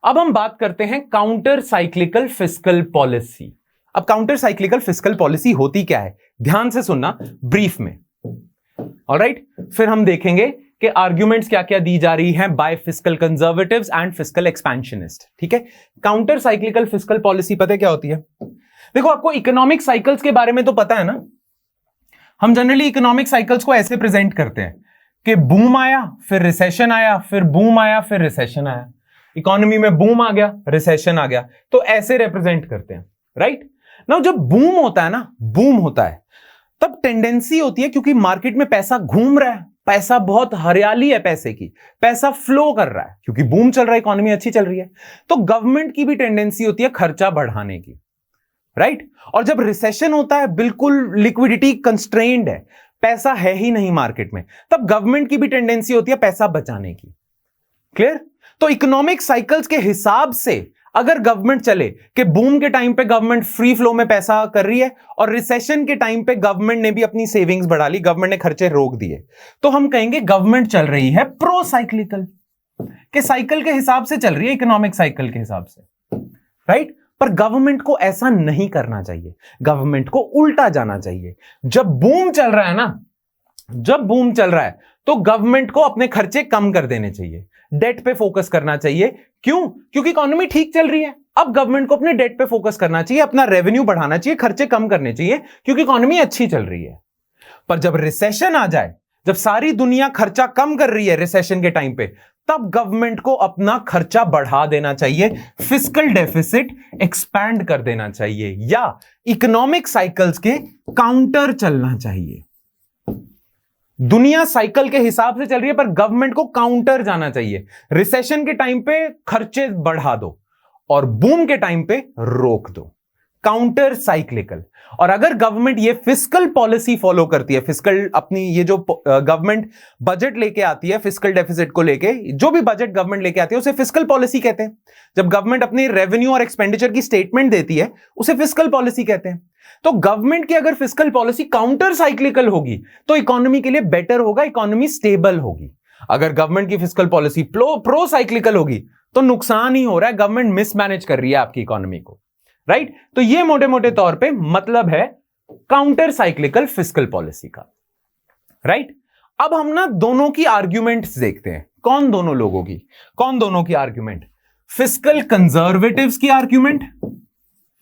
अब हम बात करते हैं काउंटर साइक्लिकल फिस्कल पॉलिसी। अब काउंटर साइक्लिकल फिस्कल पॉलिसी होती क्या है, ध्यान से सुनना ब्रीफ में। ऑलराइट, फिर हम देखेंगे कि आर्ग्यूमेंट्स क्या क्या दी जा रही हैं by fiscal conservatives and fiscal expansionist. ठीक है, काउंटर साइक्लिकल फिस्कल पॉलिसी पता है क्या होती है? देखो, आपको इकोनॉमिक साइकिल्स के बारे में तो पता है ना। हम जनरली इकोनॉमिक साइकिल्स को ऐसे प्रेजेंट करते हैं कि बूम आया, फिर रिसेशन आया, फिर बूम आया, फिर रिसेशन आया। इकोनॉमी में बूम आ गया, रिसेशन आ गया, तो ऐसे रिप्रेजेंट करते हैं। राइट नाउ, जब बूम होता है ना, बूम होता है, तब टेंडेंसी होती है, क्योंकि मार्केट में पैसा घूम रहा है, पैसा बहुत हरियाली है, पैसे की, पैसा फ्लो कर रहा है, क्योंकि बूम चल रहा है, इकोनॉमी अच्छी चल रही है, तो गवर्नमेंट की भी टेंडेंसी होती है खर्चा बढ़ाने की। राइट, और जब रिसेशन होता है, बिल्कुल लिक्विडिटी कंस्ट्रेंड है, पैसा है ही नहीं मार्केट में, तब गवर्नमेंट की भी टेंडेंसी होती है पैसा बचाने की। क्लियर? तो इकोनॉमिक साइकिल्स के हिसाब से अगर गवर्नमेंट चले कि बूम के टाइम पे गवर्नमेंट फ्री फ्लो में पैसा कर रही है, और रिसेशन के टाइम पे गवर्नमेंट ने भी अपनी सेविंग्स बढ़ा ली, गवर्नमेंट ने खर्चे रोक दिए, तो हम कहेंगे गवर्नमेंट चल रही है प्रो साइक्लिकल, के साइकिल के हिसाब से चल रही है, इकोनॉमिक साइकिल के हिसाब से। राइट, पर गवर्नमेंट को ऐसा नहीं करना चाहिए, गवर्नमेंट को उल्टा जाना चाहिए। जब बूम चल रहा है ना, जब बूम चल रहा है, तो गवर्नमेंट को अपने खर्चे कम कर देने चाहिए, डेट पे फोकस करना चाहिए। क्यों? क्योंकि इकोनॉमी ठीक चल रही है। अब गवर्नमेंट को अपने डेट पे फोकस करना चाहिए, अपना रेवेन्यू बढ़ाना चाहिए, खर्चे कम करने चाहिए, क्योंकि इकोनॉमी अच्छी चल रही है। पर जब रिसेशन आ जाए, जब सारी दुनिया खर्चा कम कर रही है रिसेशन के टाइम पे, तब गवर्नमेंट को अपना खर्चा बढ़ा देना चाहिए, फिस्कल डेफिसिट एक्सपैंड कर देना चाहिए, या इकोनॉमिक साइकिल्स के काउंटर चलना चाहिए। दुनिया साइकिल के हिसाब से चल रही है, पर गवर्नमेंट को काउंटर जाना चाहिए। रिसेशन के टाइम पे खर्चे बढ़ा दो और बूम के टाइम पे रोक दो, काउंटर साइक्लिकल। और अगर गवर्नमेंट ये फिस्कल पॉलिसी फॉलो करती है, फिस्कल अपनी ये जो गवर्नमेंट बजट लेके आती है फिस्कल डेफिसिट को लेके, जो भी बजट गवर्नमेंट लेके आती है उसे फिस्कल पॉलिसी कहते हैं। जब गवर्नमेंट अपनी रेवेन्यू और एक्सपेंडिचर की स्टेटमेंट देती है, उसे फिस्कल पॉलिसी कहते हैं। तो गवर्नमेंट की अगर फिस्कल पॉलिसी काउंटर साइक्लिकल होगी तो इकोनॉमी के लिए बेटर होगा, इकोनॉमी स्टेबल होगी। अगर गवर्नमेंट की फिस्कल पॉलिसी प्रो साइक्लिकल होगी तो नुकसान ही हो रहा है, गवर्नमेंट मिसमैनेज कर रही है आपकी इकोनॉमी को। राइट, तो ये मोटे मोटे तौर पे मतलब है काउंटर साइक्लिकल फिस्कल पॉलिसी का। राइट, अब हम ना दोनों की आर्ग्यूमेंट्स देखते हैं। कौन दोनों लोगों की? कौन दोनों की आर्ग्यूमेंट? फिस्कल कंजर्वेटिव्स की आर्ग्यूमेंट।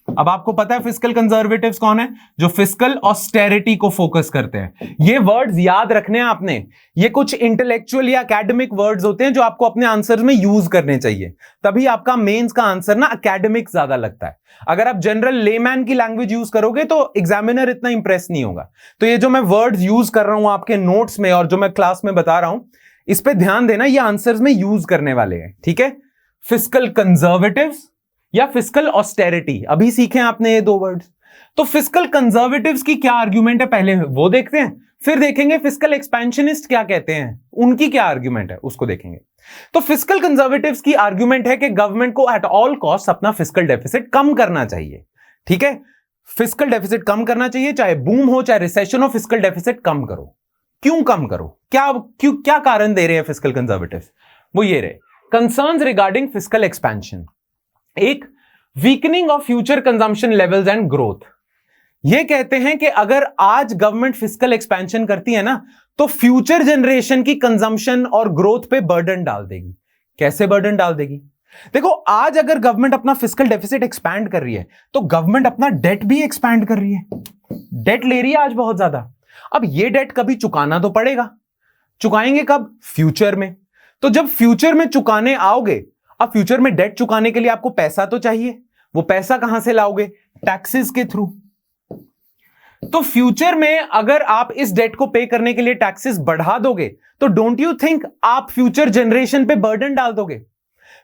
अब आपको पता है फिस्कल कंजर्वेटिव्स कौन है? जो फिस्कल ऑस्टेरिटी को फोकस करते हैं। ये वर्ड्स याद रखने हैं आपने, ये कुछ इंटेलेक्चुअल या एकेडमिक वर्ड्स होते हैं जो आपको अपने आंसर्स में यूज करने चाहिए, तभी आपका मेंस का आंसर ना एकेडमिक ज्यादा लगता है। अगर आप जनरल लेमैन की लैंग्वेज यूज करोगे तो एग्जामिनर इतना इंप्रेस नहीं होगा। तो ये जो मैं वर्ड्स यूज कर रहा हूं आपके नोट्स में और जो मैं क्लास में बता रहा हूं, इस पे ध्यान देना, ये आंसर्स में यूज करने वाले हैं। ठीक है, फिस्कल कंजर्वेटिव्स या फिस्कल ऑस्टेरिटी, अभी सीखे आपने ये दो वर्ड्स। तो फिस्कल कंजर्वेटिव्स की क्या आर्ग्यूमेंट है पहले वो देखते हैं, फिर देखेंगे फिस्कल एक्सपेंशनिस्ट क्या कहते हैं, उनकी क्या आर्ग्यूमेंट है उसको देखेंगे। तो फिस्कल कंजर्वेटिव्स की आर्ग्यूमेंट है कि गवर्नमेंट को एट ऑल कॉस्ट अपना फिस्कल डेफिसिट कम करना चाहिए। ठीक है, फिस्कल डेफिसिट कम करना चाहिए, चाहे बूम हो चाहे रिसेशन हो, फिस्कल डेफिसिट कम करो। क्यों कम करो? क्या कारण दे रहे हैं फिस्कल कंजर्वेटिव्स? वो ये रहे, कंसर्न्स रिगार्डिंग फिस्कल एक्सपेंशन, एक weakening of future consumption levels and growth. ये कहते हैं कि अगर आज गवर्नमेंट फिस्कल एक्सपेंशन करती है ना, तो फ्यूचर जनरेशन की कंजम्पशन और ग्रोथ पे बर्डन डाल देगी। कैसे बर्डन डाल देगी? देखो, आज अगर गवर्नमेंट अपना फिस्कल डेफिसिट एक्सपैंड कर रही है तो गवर्नमेंट अपना डेट भी एक्सपैंड कर रही है, डेट ले रही है आज बहुत ज्यादा। अब ये डेट कभी चुकाना तो पड़ेगा, चुकाएंगे कब? फ्यूचर में। तो जब फ्यूचर में चुकाने आओगे, अब फ्यूचर में डेट चुकाने के लिए आपको पैसा तो चाहिए, वो पैसा कहां से लाओगे? टैक्सेस के थ्रू। तो फ्यूचर में अगर आप इस डेट को पे करने के लिए टैक्सेस बढ़ा दोगे तो डोंट यू थिंक आप फ्यूचर जनरेशन पे बर्डन डाल दोगे?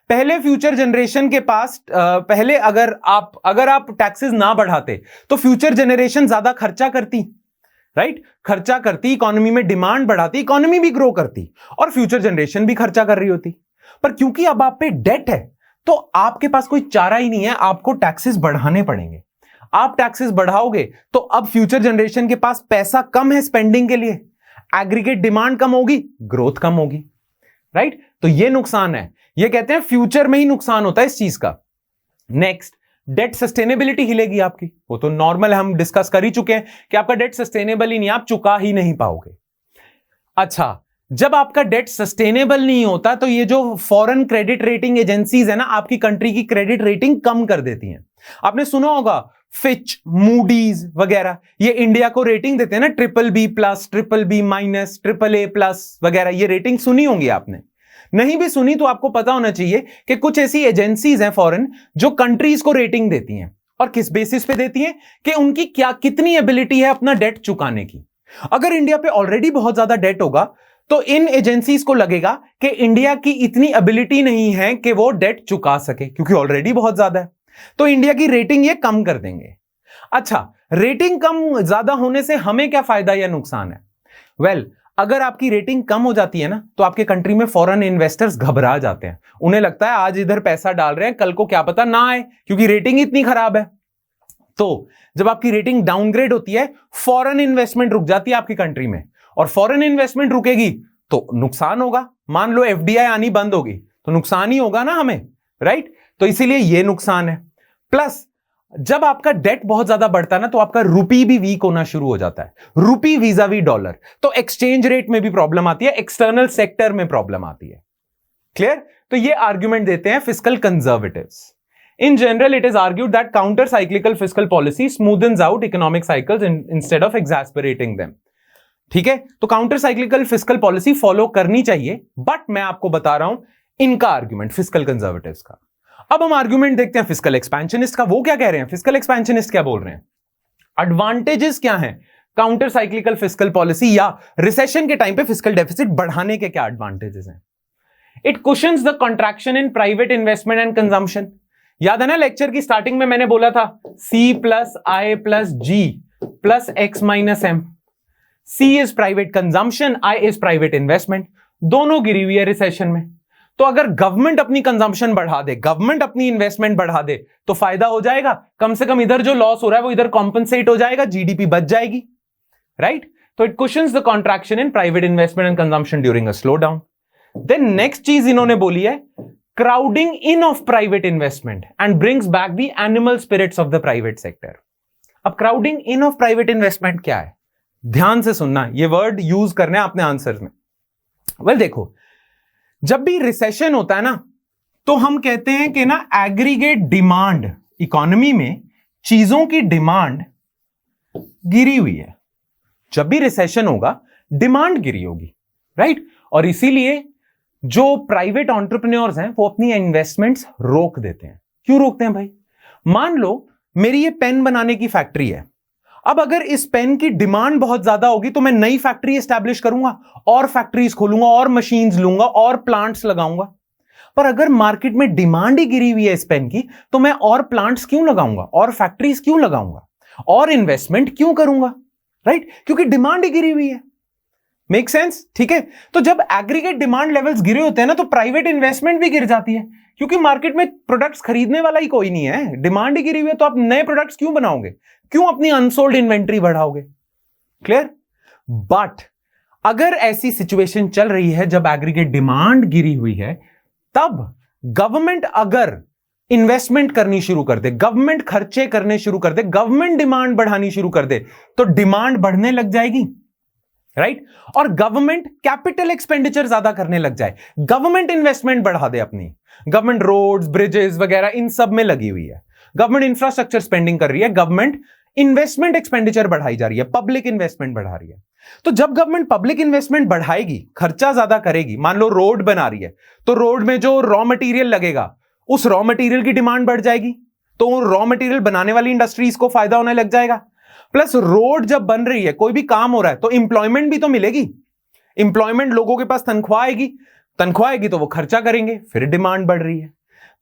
पहले फ्यूचर जनरेशन के पास पहले अगर आप टैक्सेस ना बढ़ाते तो फ्यूचर जनरेशन ज्यादा खर्चा करती, राइट? खर्चा करती, इकोनॉमी में डिमांड बढ़ाती, इकोनॉमी भी ग्रो करती और फ्यूचर जनरेशन भी खर्चा कर रही होती। पर क्योंकि अब आप पे डेट है तो आपके पास कोई चारा ही नहीं है, आपको टैक्सेस बढ़ाने पड़ेंगे। आप टैक्सेस बढ़ाओगे तो अब फ्यूचर जनरेशन के पास पैसा कम है स्पेंडिंग के लिए, एग्रीगेट डिमांड कम होगी, ग्रोथ कम होगी, राइट? तो ये नुकसान है। ये कहते हैं फ्यूचर में ही नुकसान होता है इस चीज का। नेक्स्ट, डेट सस्टेनेबिलिटी हिलेगी आपकी। वो तो नॉर्मल है, हम डिस्कस कर ही चुके हैं कि आपका डेट सस्टेनेबल ही नहीं, आप चुका ही नहीं पाओगे। अच्छा, जब आपका डेट सस्टेनेबल नहीं होता तो ये जो फॉरेन क्रेडिट रेटिंग एजेंसीज है ना, आपकी कंट्री की क्रेडिट रेटिंग कम कर देती हैं। आपने सुना होगा फिच, मूडीज वगैरह, ये इंडिया को रेटिंग देते हैं ना, BBB+, BBB-, AAA+ वगैरह, ये रेटिंग सुनी होंगी आपने। नहीं भी सुनी तो आपको पता होना चाहिए कि कुछ ऐसी एजेंसीज हैं फॉरेन जो कंट्रीज को रेटिंग देती हैं। और किस बेसिस पे देती हैं? कि उनकी कितनी एबिलिटी है अपना डेट चुकाने की। अगर इंडिया पे ऑलरेडी बहुत ज्यादा डेट होगा तो इन एजेंसीज को लगेगा कि इंडिया की इतनी एबिलिटी नहीं है कि वो डेट चुका सके, क्योंकि ऑलरेडी बहुत ज्यादा है, तो इंडिया की रेटिंग ये कम कर देंगे। अच्छा, रेटिंग कम ज्यादा होने से हमें क्या फायदा या नुकसान है? वेल, अगर आपकी रेटिंग कम हो जाती है ना तो आपके कंट्री में फॉरेन इन्वेस्टर्स घबरा जाते हैं। उन्हें लगता है आज इधर पैसा डाल रहे हैं, कल को क्या पता ना आए, क्योंकि रेटिंग इतनी खराब है। तो जब आपकी रेटिंग डाउनग्रेड होती है, फॉरेन इन्वेस्टमेंट रुक जाती है आपकी कंट्री में, और फॉरेन इन्वेस्टमेंट रुकेगी तो नुकसान होगा। मान लो FDI आनी बंद होगी तो नुकसान ही होगा ना हमें, राइट? तो इसीलिए यह नुकसान है। प्लस जब आपका डेट बहुत ज्यादा बढ़ता है ना तो आपका रुपी भी वीक होना शुरू हो जाता है, रुपी वीजावी डॉलर, तो एक्सचेंज रेट में भी प्रॉब्लम आती है, एक्सटर्नल सेक्टर में प्रॉब्लम आती है। क्लियर? तो ये आर्ग्यूमेंट देते हैं fiscal conservatives. In general, it is argued that counter-cyclical fiscal policy smoothens out economic cycles instead of exasperating them. ठीक है? तो counter cyclical fiscal policy follow करनी चाहिए, बट मैं आपको बता रहा हूं इनका आर्ग्यूमेंट, फिस्कल कंजर्वेटिव्स का। अब हम आर्ग्यूमेंट देखते हैं फिस्कल एक्सपेंशनिस्ट का। वो क्या कह रहे हैं? फिस्कल एक्सपेंशनिस्ट क्या बोल रहे हैं? एडवांटेजेस क्या हैं काउंटर साइक्लिकल फिस्कल पॉलिसी या रिसेशन के टाइम पे फिस्कल डेफिसिट बढ़ाने के? क्या एडवांटेजेस हैं? It cushions the contraction in private investment and consumption. याद है ना, लेक्चर की स्टार्टिंग में मैंने बोला था C+I+G+X-M। C is private consumption, I is private investment, दोनों गिरी हुई है रिसेशन में। तो अगर गवर्नमेंट अपनी कंजम्पशन बढ़ा दे, गवर्नमेंट अपनी इन्वेस्टमेंट बढ़ा दे तो फायदा हो जाएगा, कम से कम इधर जो लॉस हो रहा है वो इधर कॉम्पनसेट हो जाएगा, जीडीपी बच जाएगी, राइट? तो it cushions the contraction in private investment and consumption during a slow down. Then next चीज इन्होंने बोली है crowding in of private investment and brings back the animal spirits of the private sector. अब crowding in of private investment क्या है? ध्यान से सुनना, ये वर्ड यूज करना है अपने आंसर्स में। वेल देखो, जब भी रिसेशन होता है ना तो हम कहते हैं कि ना एग्रीगेट डिमांड, इकोनॉमी में चीजों की डिमांड गिरी हुई है। जब भी रिसेशन होगा डिमांड गिरी होगी, राइट? और इसीलिए जो प्राइवेट एंटरप्रेन्योर्स हैं वो अपनी इन्वेस्टमेंट्स रोक देते हैं। क्यों रोकते हैं भाई? मान लो मेरी ये पेन बनाने की फैक्ट्री है, अब अगर इस पेन की डिमांड बहुत ज्यादा होगी तो मैं नई फैक्ट्री एस्टैब्लिश करूंगा, और फैक्ट्रीज खोलूंगा, और मशीन्स लूंगा, और प्लांट्स लगाऊंगा। पर अगर मार्केट में डिमांड ही गिरी हुई है इस पेन की तो मैं और प्लांट्स क्यों लगाऊंगा, और फैक्ट्रीज क्यों लगाऊंगा, और इन्वेस्टमेंट क्यों करूंगा, राइट? क्योंकि डिमांड ही गिरी हुई है। Make sense? ठीक है। तो जब एग्रीगेट डिमांड लेवल्स गिरे होते हैं ना तो प्राइवेट इन्वेस्टमेंट भी गिर जाती है, क्योंकि मार्केट में प्रोडक्ट्स खरीदने वाला ही कोई नहीं है, डिमांड ही गिरी हुई है। तो आप नए प्रोडक्ट्स क्यों बनाओगे, क्यों अपनी अनसोल्ड इन्वेंट्री बढ़ाओगे? क्लियर? बट अगर ऐसी सिचुएशन चल रही है जब एग्रीगेट डिमांड गिरी हुई है, तब गवर्नमेंट अगर इन्वेस्टमेंट करनी शुरू कर दे, गवर्नमेंट खर्चे करने शुरू कर दे, गवर्नमेंट डिमांड बढ़ानी शुरू कर दे, तो डिमांड बढ़ने लग जाएगी, राइट और गवर्नमेंट कैपिटल एक्सपेंडिचर ज्यादा करने लग जाए, गवर्नमेंट इन्वेस्टमेंट बढ़ा दे अपनी, गवर्नमेंट रोड्स ब्रिजेस वगैरह इन सब में लगी हुई है, गवर्नमेंट इंफ्रास्ट्रक्चर स्पेंडिंग कर रही है, गवर्नमेंट इन्वेस्टमेंट एक्सपेंडिचर बढ़ाई जा रही है, पब्लिक इन्वेस्टमेंट बढ़ा रही है। तो जब गवर्नमेंट पब्लिक इन्वेस्टमेंट बढ़ाएगी, खर्चा ज्यादा करेगी, मान लो रोड बना रही है तो रोड में जो रॉ मटेरियल लगेगा उस रॉ मटेरियल की डिमांड बढ़ जाएगी, तो रॉ मटेरियल बनाने वाली इंडस्ट्रीज को फायदा होने लग जाएगा। प्लस रोड जब बन रही है, कोई भी काम हो रहा है तो इंप्लॉयमेंट भी तो मिलेगी, इंप्लॉयमेंट, लोगों के पास तनख्वाह आएगी, तनख्वाह आएगी तो वो खर्चा करेंगे, फिर डिमांड बढ़ रही है।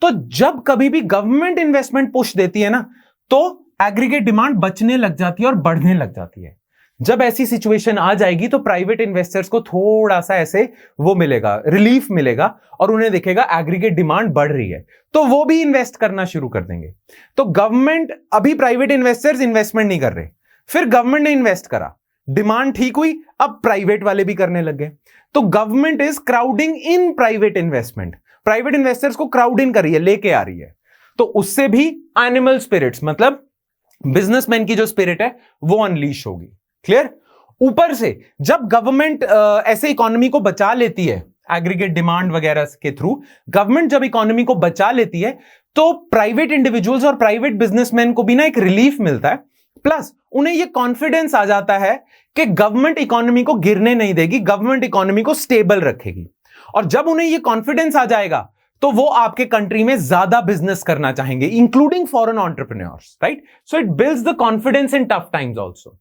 तो जब कभी भी गवर्नमेंट इन्वेस्टमेंट पुश देती है ना तो एग्रीगेट डिमांड बचने लग जाती है और बढ़ने लग जाती है। जब ऐसी सिचुएशन आ जाएगी तो प्राइवेट इन्वेस्टर्स को थोड़ा सा ऐसे वो मिलेगा, रिलीफ मिलेगा और उन्हें दिखेगा एग्रीगेट डिमांड बढ़ रही है, तो वो भी इन्वेस्ट करना शुरू कर देंगे। तो गवर्नमेंट, अभी प्राइवेट इन्वेस्टर्स इन्वेस्टमेंट नहीं कर रहे, फिर गवर्नमेंट ने इन्वेस्ट करा, डिमांड ठीक हुई, अब प्राइवेट वाले भी करने लग गए। तो government is crowding in private investment, private investors को क्राउड इन कर रही है, लेके आ रही है। तो उससे भी एनिमल स्पिरिट्स, मतलब बिजनेसमैन की जो स्पिरिट है वो अनलीश होगी। क्लियर? ऊपर से जब गवर्नमेंट ऐसे इकोनॉमी को बचा लेती है, एग्रीगेट डिमांड वगैरह के थ्रू गवर्नमेंट जब इकोनॉमी को बचा लेती है तो प्राइवेट इंडिविजुअल्स और प्राइवेट बिजनेसमैन को भी ना एक रिलीफ मिलता है, प्लस उन्हें यह कॉन्फिडेंस आ जाता है कि गवर्नमेंट इकोनॉमी को गिरने नहीं देगी, गवर्नमेंट इकोनॉमी को स्टेबल रखेगी। और जब उन्हें यह कॉन्फिडेंस आ जाएगा तो वो आपके कंट्री में ज्यादा बिजनेस करना चाहेंगे, including foreign entrepreneurs, right? So it builds the confidence in tough times also.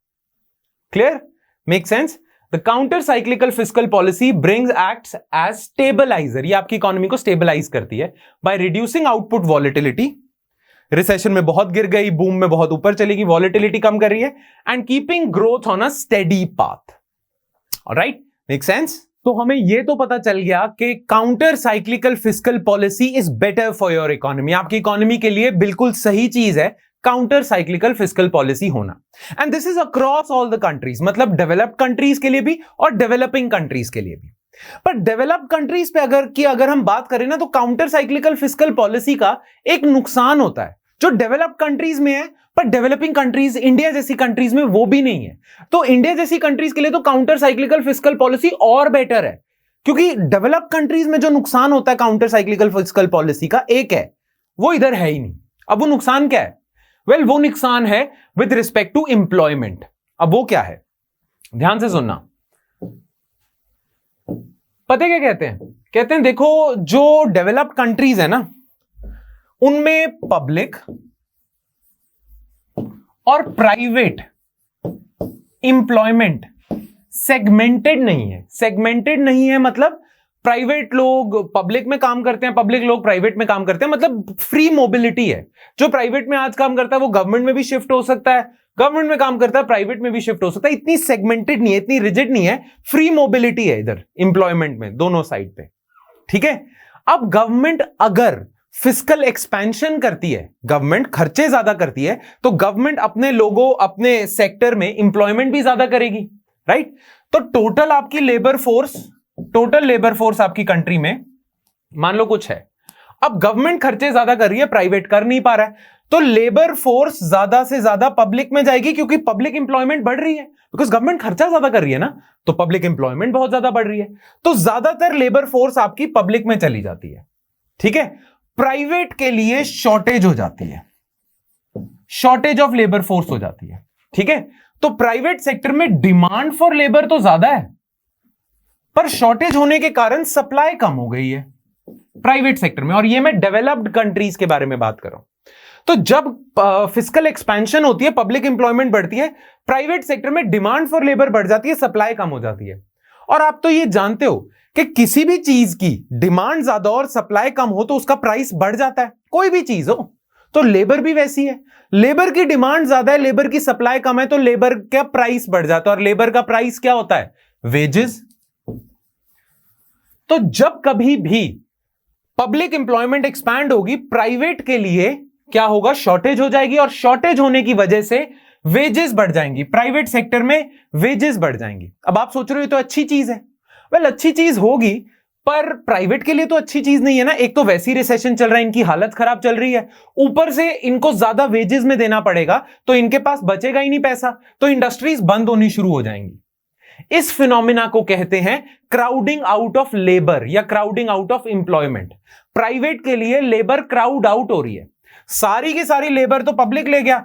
Clear? Make sense? The counter cyclical fiscal policy brings acts as stabiliser, ये आपकी इकोनॉमी को स्टेबलाइज करती है by reducing output volatility, recession में बहुत गिर गई, बूम में बहुत ऊपर चलेगी, वॉलेटिलिटी कम कर रही है, and keeping growth on a steady path. Alright? Make sense? तो हमें यह तो पता चल गया कि counter cyclical fiscal policy is better for your economy, आपकी इकोनॉमी के लिए बिल्कुल सही चीज है काउंटर साइक्लिकल फिस्कल पॉलिसी होना। And this is across all the countries, मतलब डेवलप्ड कंट्रीज के लिए भी और डेवलपिंग कंट्रीज के लिए भी। पर डेवलप्ड कंट्रीज पे अगर हम बात करें ना, तो काउंटर साइक्लिकल फिस्कल पॉलिसी का एक नुकसान होता है जो डेवलप्ड कंट्रीज में है, पर डेवलपिंग कंट्रीज, इंडिया जैसी कंट्रीज में वो भी नहीं है। तो इंडिया जैसी कंट्रीज के लिए तो काउंटर साइक्लिकल फिस्कल पॉलिसी और बेटर है, क्योंकि डेवलप्ड कंट्रीज में जो नुकसान होता है काउंटर साइक्लिकल फिस्कल पॉलिसी का, एक है, वो इधर है ही नहीं। अब वो नुकसान क्या है? वेल, वो नुकसान है विद रिस्पेक्ट टू एम्प्लॉयमेंट। अब वो क्या है, ध्यान से सुनना। पता क्या कहते हैं? कहते हैं देखो, जो डेवलप्ड कंट्रीज है ना, उनमें पब्लिक और प्राइवेट एम्प्लॉयमेंट सेगमेंटेड नहीं है। सेगमेंटेड नहीं है मतलब प्राइवेट लोग पब्लिक में काम करते हैं, पब्लिक लोग प्राइवेट में काम करते हैं, मतलब फ्री मोबिलिटी है। जो प्राइवेट में आज काम करता है वो गवर्नमेंट में भी शिफ्ट हो सकता है, गवर्नमेंट में काम करता है प्राइवेट में भी शिफ्ट हो सकता है। इतनी सेगमेंटेड नहीं है, इतनी रिजिड नहीं है, फ्री मोबिलिटी है इधर एम्प्लॉयमेंट में, दोनों साइड पे। ठीक है? अब गवर्नमेंट अगर फिस्कल एक्सपेंशन करती है, गवर्नमेंट खर्चे ज्यादा करती है, तो गवर्नमेंट अपने लोगों, अपने सेक्टर में एम्प्लॉयमेंट भी ज्यादा करेगी, राइट? तो टोटल आपकी लेबर फोर्स आपकी कंट्री में मान लो कुछ है, अब गवर्नमेंट खर्चे ज्यादा कर रही है, प्राइवेट कर नहीं पा रहा है, तो लेबर फोर्स ज्यादा से ज्यादा पब्लिक में जाएगी, क्योंकि पब्लिक एम्प्लॉयमेंट बढ़ रही है, बिकॉज गवर्नमेंट खर्चा ज्यादा कर रही है ना, तो पब्लिक एम्प्लॉयमेंट बहुत ज्यादा बढ़ रही है, तो ज्यादातर लेबर फोर्स आपकी पब्लिक में चली जाती है। ठीक है? प्राइवेट के लिए शॉर्टेज हो जाती है, शॉर्टेज ऑफ लेबर फोर्स हो जाती है। ठीक है? तो प्राइवेट सेक्टर में डिमांड फॉर लेबर तो ज्यादा है, पर शॉर्टेज होने के कारण सप्लाई कम हो गई है प्राइवेट सेक्टर में। और ये मैं डेवलप्ड कंट्रीज के बारे में बात कर रहा हूं। तो जब फिस्कल एक्सपेंशन होती है, पब्लिक इंप्लॉयमेंट बढ़ती है, प्राइवेट सेक्टर में डिमांड फॉर लेबर बढ़ जाती है, सप्लाई कम हो जाती है। और आप तो ये जानते हो कि किसी भी चीज की डिमांड ज्यादा और सप्लाई कम हो तो उसका प्राइस बढ़ जाता है, कोई भी चीज हो। तो लेबर भी वैसी है, लेबर की डिमांड ज्यादा है, लेबर की सप्लाई कम है, तो लेबर का प्राइस बढ़ जाता है। और लेबर का प्राइस क्या होता है? वेजेस। तो जब कभी भी पब्लिक एम्प्लॉयमेंट एक्सपैंड होगी, प्राइवेट के लिए क्या होगा? शॉर्टेज हो जाएगी, और शॉर्टेज होने की वजह से वेजेस बढ़ जाएंगी, प्राइवेट सेक्टर में वेजेस बढ़ जाएंगी। अब आप सोच रहे हो तो अच्छी चीज है। वेल, अच्छी चीज होगी, पर प्राइवेट के लिए तो अच्छी चीज नहीं है ना। एक तो वैसी रिसेशन चल रहा है, इनकी हालत खराब चल रही है, ऊपर से इनको ज्यादा वेजेस में देना पड़ेगा, तो इनके पास बचेगा ही नहीं पैसा, तो इंडस्ट्रीज बंद होनी शुरू हो जाएंगी। इस फिनोमिना को कहते हैं क्राउडिंग आउट ऑफ लेबर या crowding out of employment. Private के लिए लेबर क्राउड आउट हो रही है, सारी की सारी लेबर तो पब्लिक ले गया,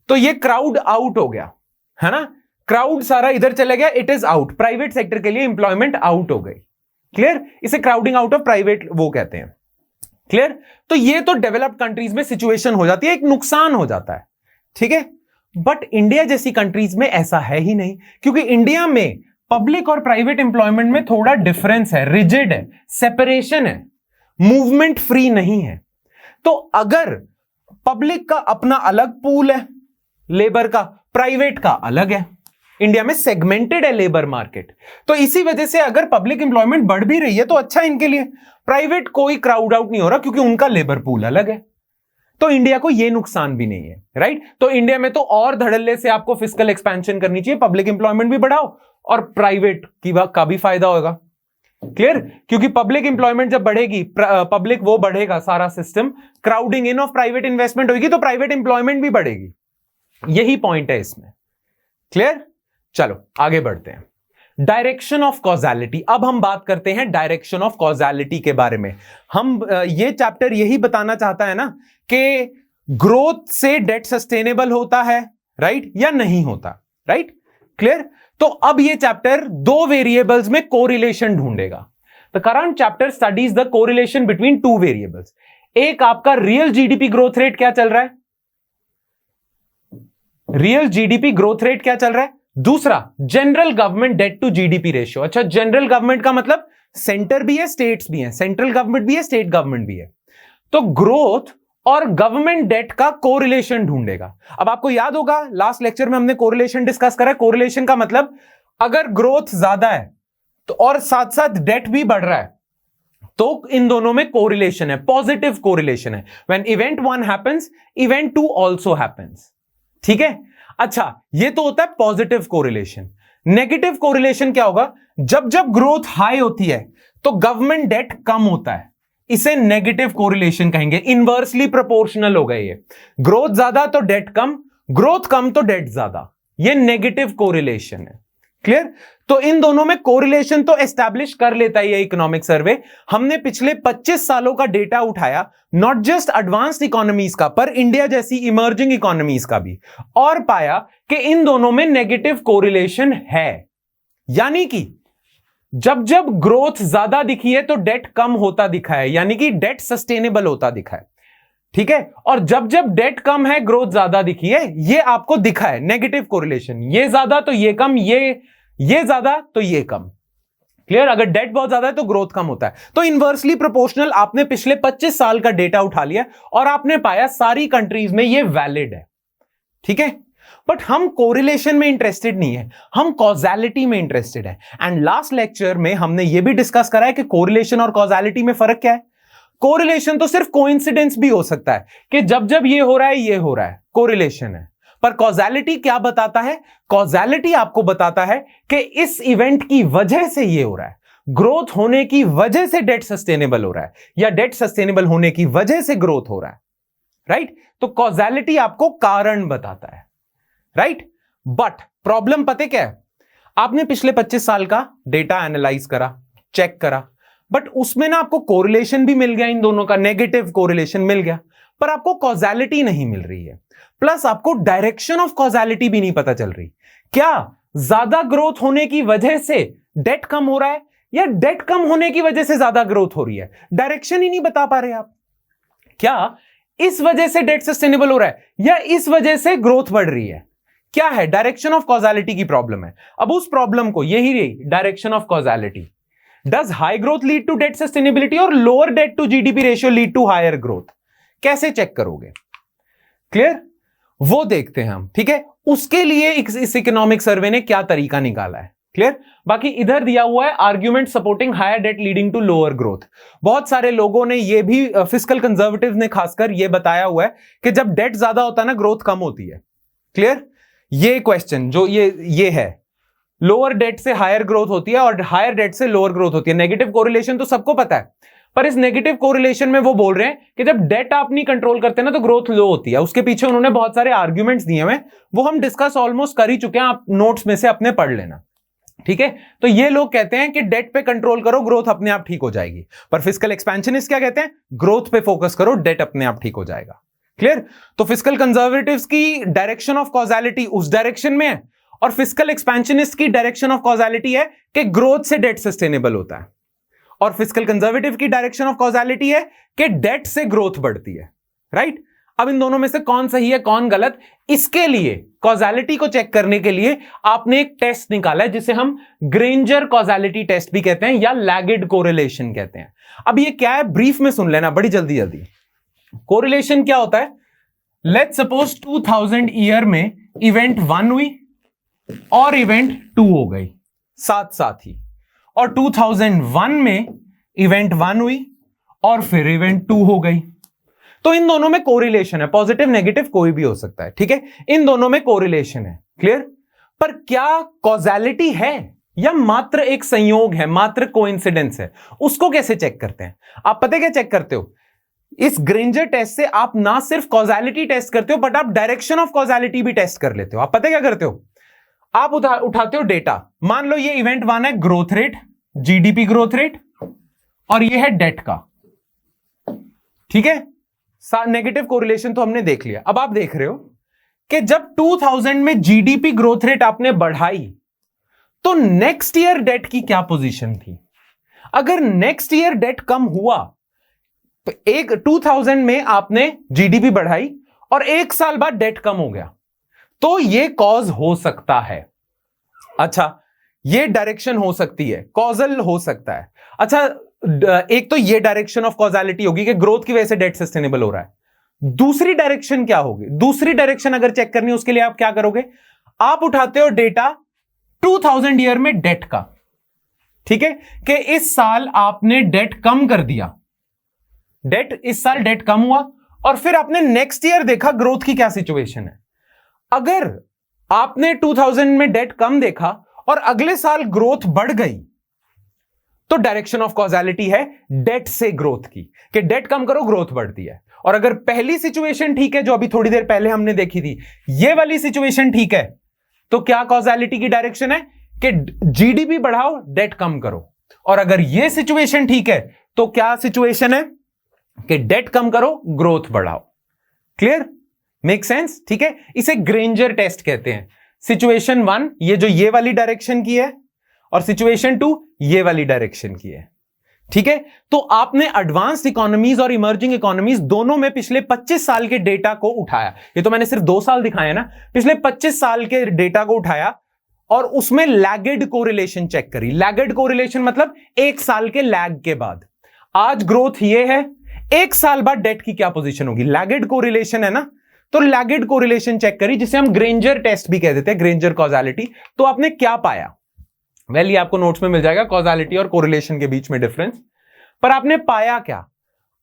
तो ये क्राउड आउट हो गया, है ना, क्राउड सारा इधर चले गया, it is out. Private sector के लिए एम्प्लॉयमेंट आउट हो गई। क्लियर? इसे क्राउडिंग आउट ऑफ प्राइवेट वो कहते हैं। क्लियर? तो ये तो डेवलप्ड कंट्रीज में सिचुएशन हो जाती है, एक नुकसान हो जाता है, ठीक है। बट इंडिया जैसी कंट्रीज में ऐसा है ही नहीं, क्योंकि इंडिया में पब्लिक और प्राइवेट एम्प्लॉयमेंट में थोड़ा डिफरेंस है, रिजिड है, सेपरेशन है, मूवमेंट फ्री नहीं है। तो अगर पब्लिक का अपना अलग पूल है लेबर का, प्राइवेट का अलग है, इंडिया में सेगमेंटेड है लेबर मार्केट, तो इसी वजह से अगर पब्लिक एम्प्लॉयमेंट बढ़ भी रही है तो अच्छा है इनके लिए, प्राइवेट कोई क्राउड आउट नहीं हो रहा क्योंकि उनका लेबर पूल अलग है। तो इंडिया को यह नुकसान भी नहीं है, राइट। तो इंडिया में तो और धड़ल्ले से आपको फिस्कल एक्सपेंशन करनी चाहिए, पब्लिक एम्प्लॉयमेंट भी बढ़ाओ और प्राइवेट का भी फायदा होगा। क्लियर? क्योंकि पब्लिक एम्प्लॉयमेंट जब बढ़ेगी, पब्लिक वो बढ़ेगा, सारा system, crowding in of private investment होगी तो प्राइवेट एम्प्लॉयमेंट भी बढ़ेगी। यही पॉइंट है इसमें। क्लियर? चलो आगे बढ़ते हैं। Direction of causality. अब हम बात करते हैं डायरेक्शन ऑफ कॉजालिटी के बारे में। हम ये चैप्टर यही बताना चाहता है ना कि ग्रोथ से डेट सस्टेनेबल होता है, राइट, या नहीं होता, राइट। क्लियर? तो अब ये चैप्टर दो वेरिएबल्स में कोरिलेशन ढूंढेगा। The current chapter studies the correlation between two variables. एक आपका रियल जीडीपी ग्रोथ रेट क्या चल रहा है, रियल जीडीपी ग्रोथ रेट क्या चल रहा है, दूसरा general government debt to GDP ratio. अच्छा, जनरल गवर्नमेंट का मतलब सेंटर भी है, स्टेट्स भी है, सेंट्रल गवर्नमेंट भी है, स्टेट गवर्नमेंट भी है। तो ग्रोथ और गवर्नमेंट डेट का कोरिलेशन ढूंढेगा। अब आपको याद होगा लास्ट लेक्चर में हमने कोरिलेशन डिस्कस करा। कोरिलेशन का मतलब अगर ग्रोथ ज्यादा है तो और साथ साथ डेट भी बढ़ रहा है तो इन दोनों में कोरिलेशन है, पॉजिटिव कोरिलेशन है। When event 1 happens, event 2 also happens. ठीक है। अच्छा, ये तो होता है पॉजिटिव कोरिलेशन। नेगेटिव कोरिलेशन क्या होगा? जब जब ग्रोथ हाई होती है तो गवर्नमेंट डेट कम होता है, इसे नेगेटिव कोरिलेशन कहेंगे। इनवर्सली प्रोपोर्शनल हो गई है, ग्रोथ ज्यादा तो डेट कम, ग्रोथ कम तो डेट ज्यादा, ये नेगेटिव कोरिलेशन है। क्लियर? तो इन दोनों में कोरिलेशन तो एस्टैब्लिश कर लेता है ये इकोनॉमिक सर्वे। हमने पिछले 25 सालों का डेटा उठाया, नॉट जस्ट एडवांस्ड इकोनॉमीज का पर इंडिया जैसी इमर्जिंग इकोनॉमीज का भी, और पाया कि इन दोनों में नेगेटिव कोरिलेशन है। यानी कि जब जब ग्रोथ ज्यादा दिखी है तो डेट कम होता दिखा है, यानी कि डेट सस्टेनेबल होता दिखा है। ठीक है। और जब जब डेट कम है ग्रोथ ज्यादा दिखी है, ये आपको दिखा है नेगेटिव कोरिलेशन। ये ज्यादा तो ये कम, ये ज्यादा तो ये कम। क्लियर? अगर डेट बहुत ज्यादा है तो ग्रोथ कम होता है। तो इनवर्सली प्रोपोर्शनल आपने पिछले 25 साल का डेटा उठा लिया और आपने पाया सारी कंट्रीज में ये वैलिड है। ठीक है। बट हम कोरिलेशन में इंटरेस्टेड नहीं है, हम कॉजालिटी में इंटरेस्टेड है। एंड लास्ट लेक्चर में हमने ये भी डिस्कस करा है कि कोरिलेशन और कॉजालिटी में फर्क क्या है। कोरिलेशन तो सिर्फ कोइंसिडेंस भी हो सकता है कि जब जब ये हो रहा है ये हो रहा है, कोरिलेशन है। पर कॉजालिटी क्या बताता है? कॉजालिटी आपको बताता है कि इस इवेंट की वजह से ये हो रहा है, ग्रोथ होने की वजह से डेट सस्टेनेबल हो रहा है, या डेट सस्टेनेबल होने की वजह से ग्रोथ हो रहा है। राइट? तो कॉजालिटी आपको कारण बताता है। राइट? बट प्रॉब्लम पता क्या है? आपने पिछले 25 साल का डेटा एनालाइज करा, चेक करा, बट उसमें ना आपको कोरिलेशन भी मिल गया, इन दोनों का नेगेटिव कोरिलेशन मिल गया, पर आपको कॉजालिटी नहीं मिल रही है। प्लस आपको डायरेक्शन ऑफ कॉजालिटी भी नहीं पता चल रही। क्या ज्यादा ग्रोथ होने की वजह से डेट कम हो रहा है, या डेट कम होने की वजह से ज्यादा ग्रोथ हो रही है? डायरेक्शन ही नहीं बता पा रहे आप। क्या इस वजह से डेट सस्टेनेबल हो रहा है, या इस वजह से ग्रोथ बढ़ रही है? क्या है? डायरेक्शन ऑफ कॉजालिटी की प्रॉब्लम है। अब उस प्रॉब्लम को, यही रही direction of causality. Does high growth lead to debt sustainability और lower debt to GDP ratio lead to higher growth? कैसे चेक करोगे? क्लियर? वो देखते हैं हम। ठीक है। उसके लिए इस इकोनॉमिक सर्वे ने क्या तरीका निकाला है। क्लियर? बाकी इधर दिया हुआ है argument supporting higher debt leading to lower growth. बहुत सारे लोगों ने ये भी, फिस्कल कंजर्वेटिव ने खासकर ये बताया हुआ है कि जब डेट ज्यादा होता है ना, ग्रोथ कम होती है। क्लियर? ये क्वेश्चन जो ये है, लोअर डेट से हायर ग्रोथ होती है और हायर डेट से लोअर ग्रोथ होती है। नेगेटिव कोरिलेशन तो सबको पता है, पर इस नेगेटिव कोरिलेशन में वो बोल रहे हैं कि जब डेट आप नहीं कंट्रोल करते ना तो ग्रोथ लो होती है। उसके पीछे उन्होंने बहुत सारे आर्ग्यूमेंट्स दिए हुए, वो हम डिस्कस ऑलमोस्ट कर ही चुके हैं, आप नोट्स में से अपने पढ़ लेना। ठीक है, तो ये लोग कहते हैं कि डेट पे कंट्रोल करो, ग्रोथ अपने आप ठीक हो जाएगी। पर फिस्कल एक्सपेंशनिस्ट क्या कहते हैं? ग्रोथ पे फोकस करो, डेट अपने आप ठीक हो जाएगा। क्लियर? तो फिस्कल कंजर्वेटिव्स की डायरेक्शन ऑफ कॉजालिटी उस डायरेक्शन में है, और फिस्कल एक्सपेंशनिस्ट की डायरेक्शन ऑफ कॉजालिटी है कि ग्रोथ से डेट सस्टेनेबल होता है, और फिस्कल कंजर्वेटिव की डायरेक्शन ऑफ कॉजालिटी है कि डेट से ग्रोथ बढ़ती है। राइट? अब इन दोनों में से कौन सही है कौन गलत, इसके लिए कॉजालिटी को चेक करने के लिए आपने एक टेस्ट निकाला है जिसे हम ग्रेंजर कॉजालिटी टेस्ट भी कहते हैं या लैगिड कोरिलेशन कहते हैं। अब ये क्या है, ब्रीफ में सुन लेना बड़ी जल्दी जल्दी। कोरिलेशन क्या होता है? लेट्स सपोज 2000 ईयर में इवेंट 1 हुई और इवेंट 2 हो गई साथ साथ ही, और 2001 में इवेंट 1 हुई और फिर इवेंट 2 हो गई। तो इन दोनों में कोरिलेशन है, पॉजिटिव नेगेटिव कोई भी हो सकता है। ठीक है, इन दोनों में कोरिलेशन है। क्लियर? पर क्या कॉजालिटी है या मात्र एक संयोग है, मात्र कोइंसिडेंस है? उसको कैसे चेक करते हैं? आप पता है क्या चेक करते हो? इस ग्रेंजर टेस्ट से आप ना सिर्फ कॉजालिटी टेस्ट करते हो, बट आप डायरेक्शन ऑफ कॉजालिटी भी टेस्ट कर लेते हो। आप पता है क्या करते हो? आप उठाते हो डेटा, मान लो ये इवेंट 1 है growth rate, GDP growth rate, और ये है डेट का। ठीक है, नेगेटिव कोरिलेशन तो हमने देख लिया। अब आप देख रहे हो कि जब 2000 में जीडीपी ग्रोथ रेट आपने बढ़ाई तो नेक्स्ट ईयर डेट की क्या पोजीशन थी? अगर नेक्स्ट ईयर डेट कम हुआ, तो 2000 में आपने जीडीपी बढ़ाई और 1 साल बाद डेट कम हो गया, तो यह कॉज हो सकता है। अच्छा, यह डायरेक्शन हो सकती है, कॉजल हो सकता है। अच्छा, एक तो ये डायरेक्शन ऑफ कॉजालिटी होगी कि ग्रोथ की वजह से डेट सस्टेनेबल हो रहा है। दूसरी डायरेक्शन क्या होगी? दूसरी डायरेक्शन अगर चेक करनी है उसके लिए आप क्या करोगे? आप उठाते हो डेटा 2000 ईयर में डेट का, ठीक है, कि इस साल आपने डेट कम कर दिया, डेट इस साल डेट कम हुआ, और फिर आपने नेक्स्ट ईयर देखा ग्रोथ की क्या सिचुएशन है। अगर आपने 2000 में डेट कम देखा और अगले साल ग्रोथ बढ़ गई, तो डायरेक्शन ऑफ कॉजालिटी है डेट से ग्रोथ की, कि डेट कम करो ग्रोथ बढ़ती है। और अगर पहली सिचुएशन ठीक है जो अभी थोड़ी देर पहले हमने देखी थी, ये वाली सिचुएशन ठीक है, तो क्या कॉजालिटी की डायरेक्शन है कि जीडीपी बढ़ाओ डेट कम करो। और अगर ये सिचुएशन ठीक है तो क्या सिचुएशन है कि डेट कम करो ग्रोथ बढ़ाओ। क्लियर? Make sense? ठीक है, इसे ग्रेंजर टेस्ट कहते हैं। सिचुएशन 1 ये जो ये वाली डायरेक्शन की है, और सिचुएशन 2 ये वाली डायरेक्शन की है। ठीक है, तो आपने एडवांस्ड इकोनॉमीज और इमर्जिंग इकोनॉमीज दोनों में पिछले 25 साल के डेटा को उठाया। ये तो मैंने सिर्फ 2 साल दिखाया ना, पिछले 25 साल के डेटा को उठाया और उसमें लैगिड कोरिलेशन चेक करी। लैगिड कोरिलेशन मतलब 1 साल के लैग के बाद। आज ग्रोथ ये है, 1 साल बाद डेट की क्या पोजीशन होगी? लैगिड कोरिलेशन है ना, तो लैगिड कोरिलेशन चेक करी, जिसे हम ग्रेंजर टेस्ट भी कह देते हैं, ग्रेंजर कॉजालिटी। तो आपने क्या पाया? वेल, ये आपको नोट्स में मिल जाएगा, कॉजालिटी और कोरिलेशन के बीच में डिफरेंस। पर आपने पाया क्या?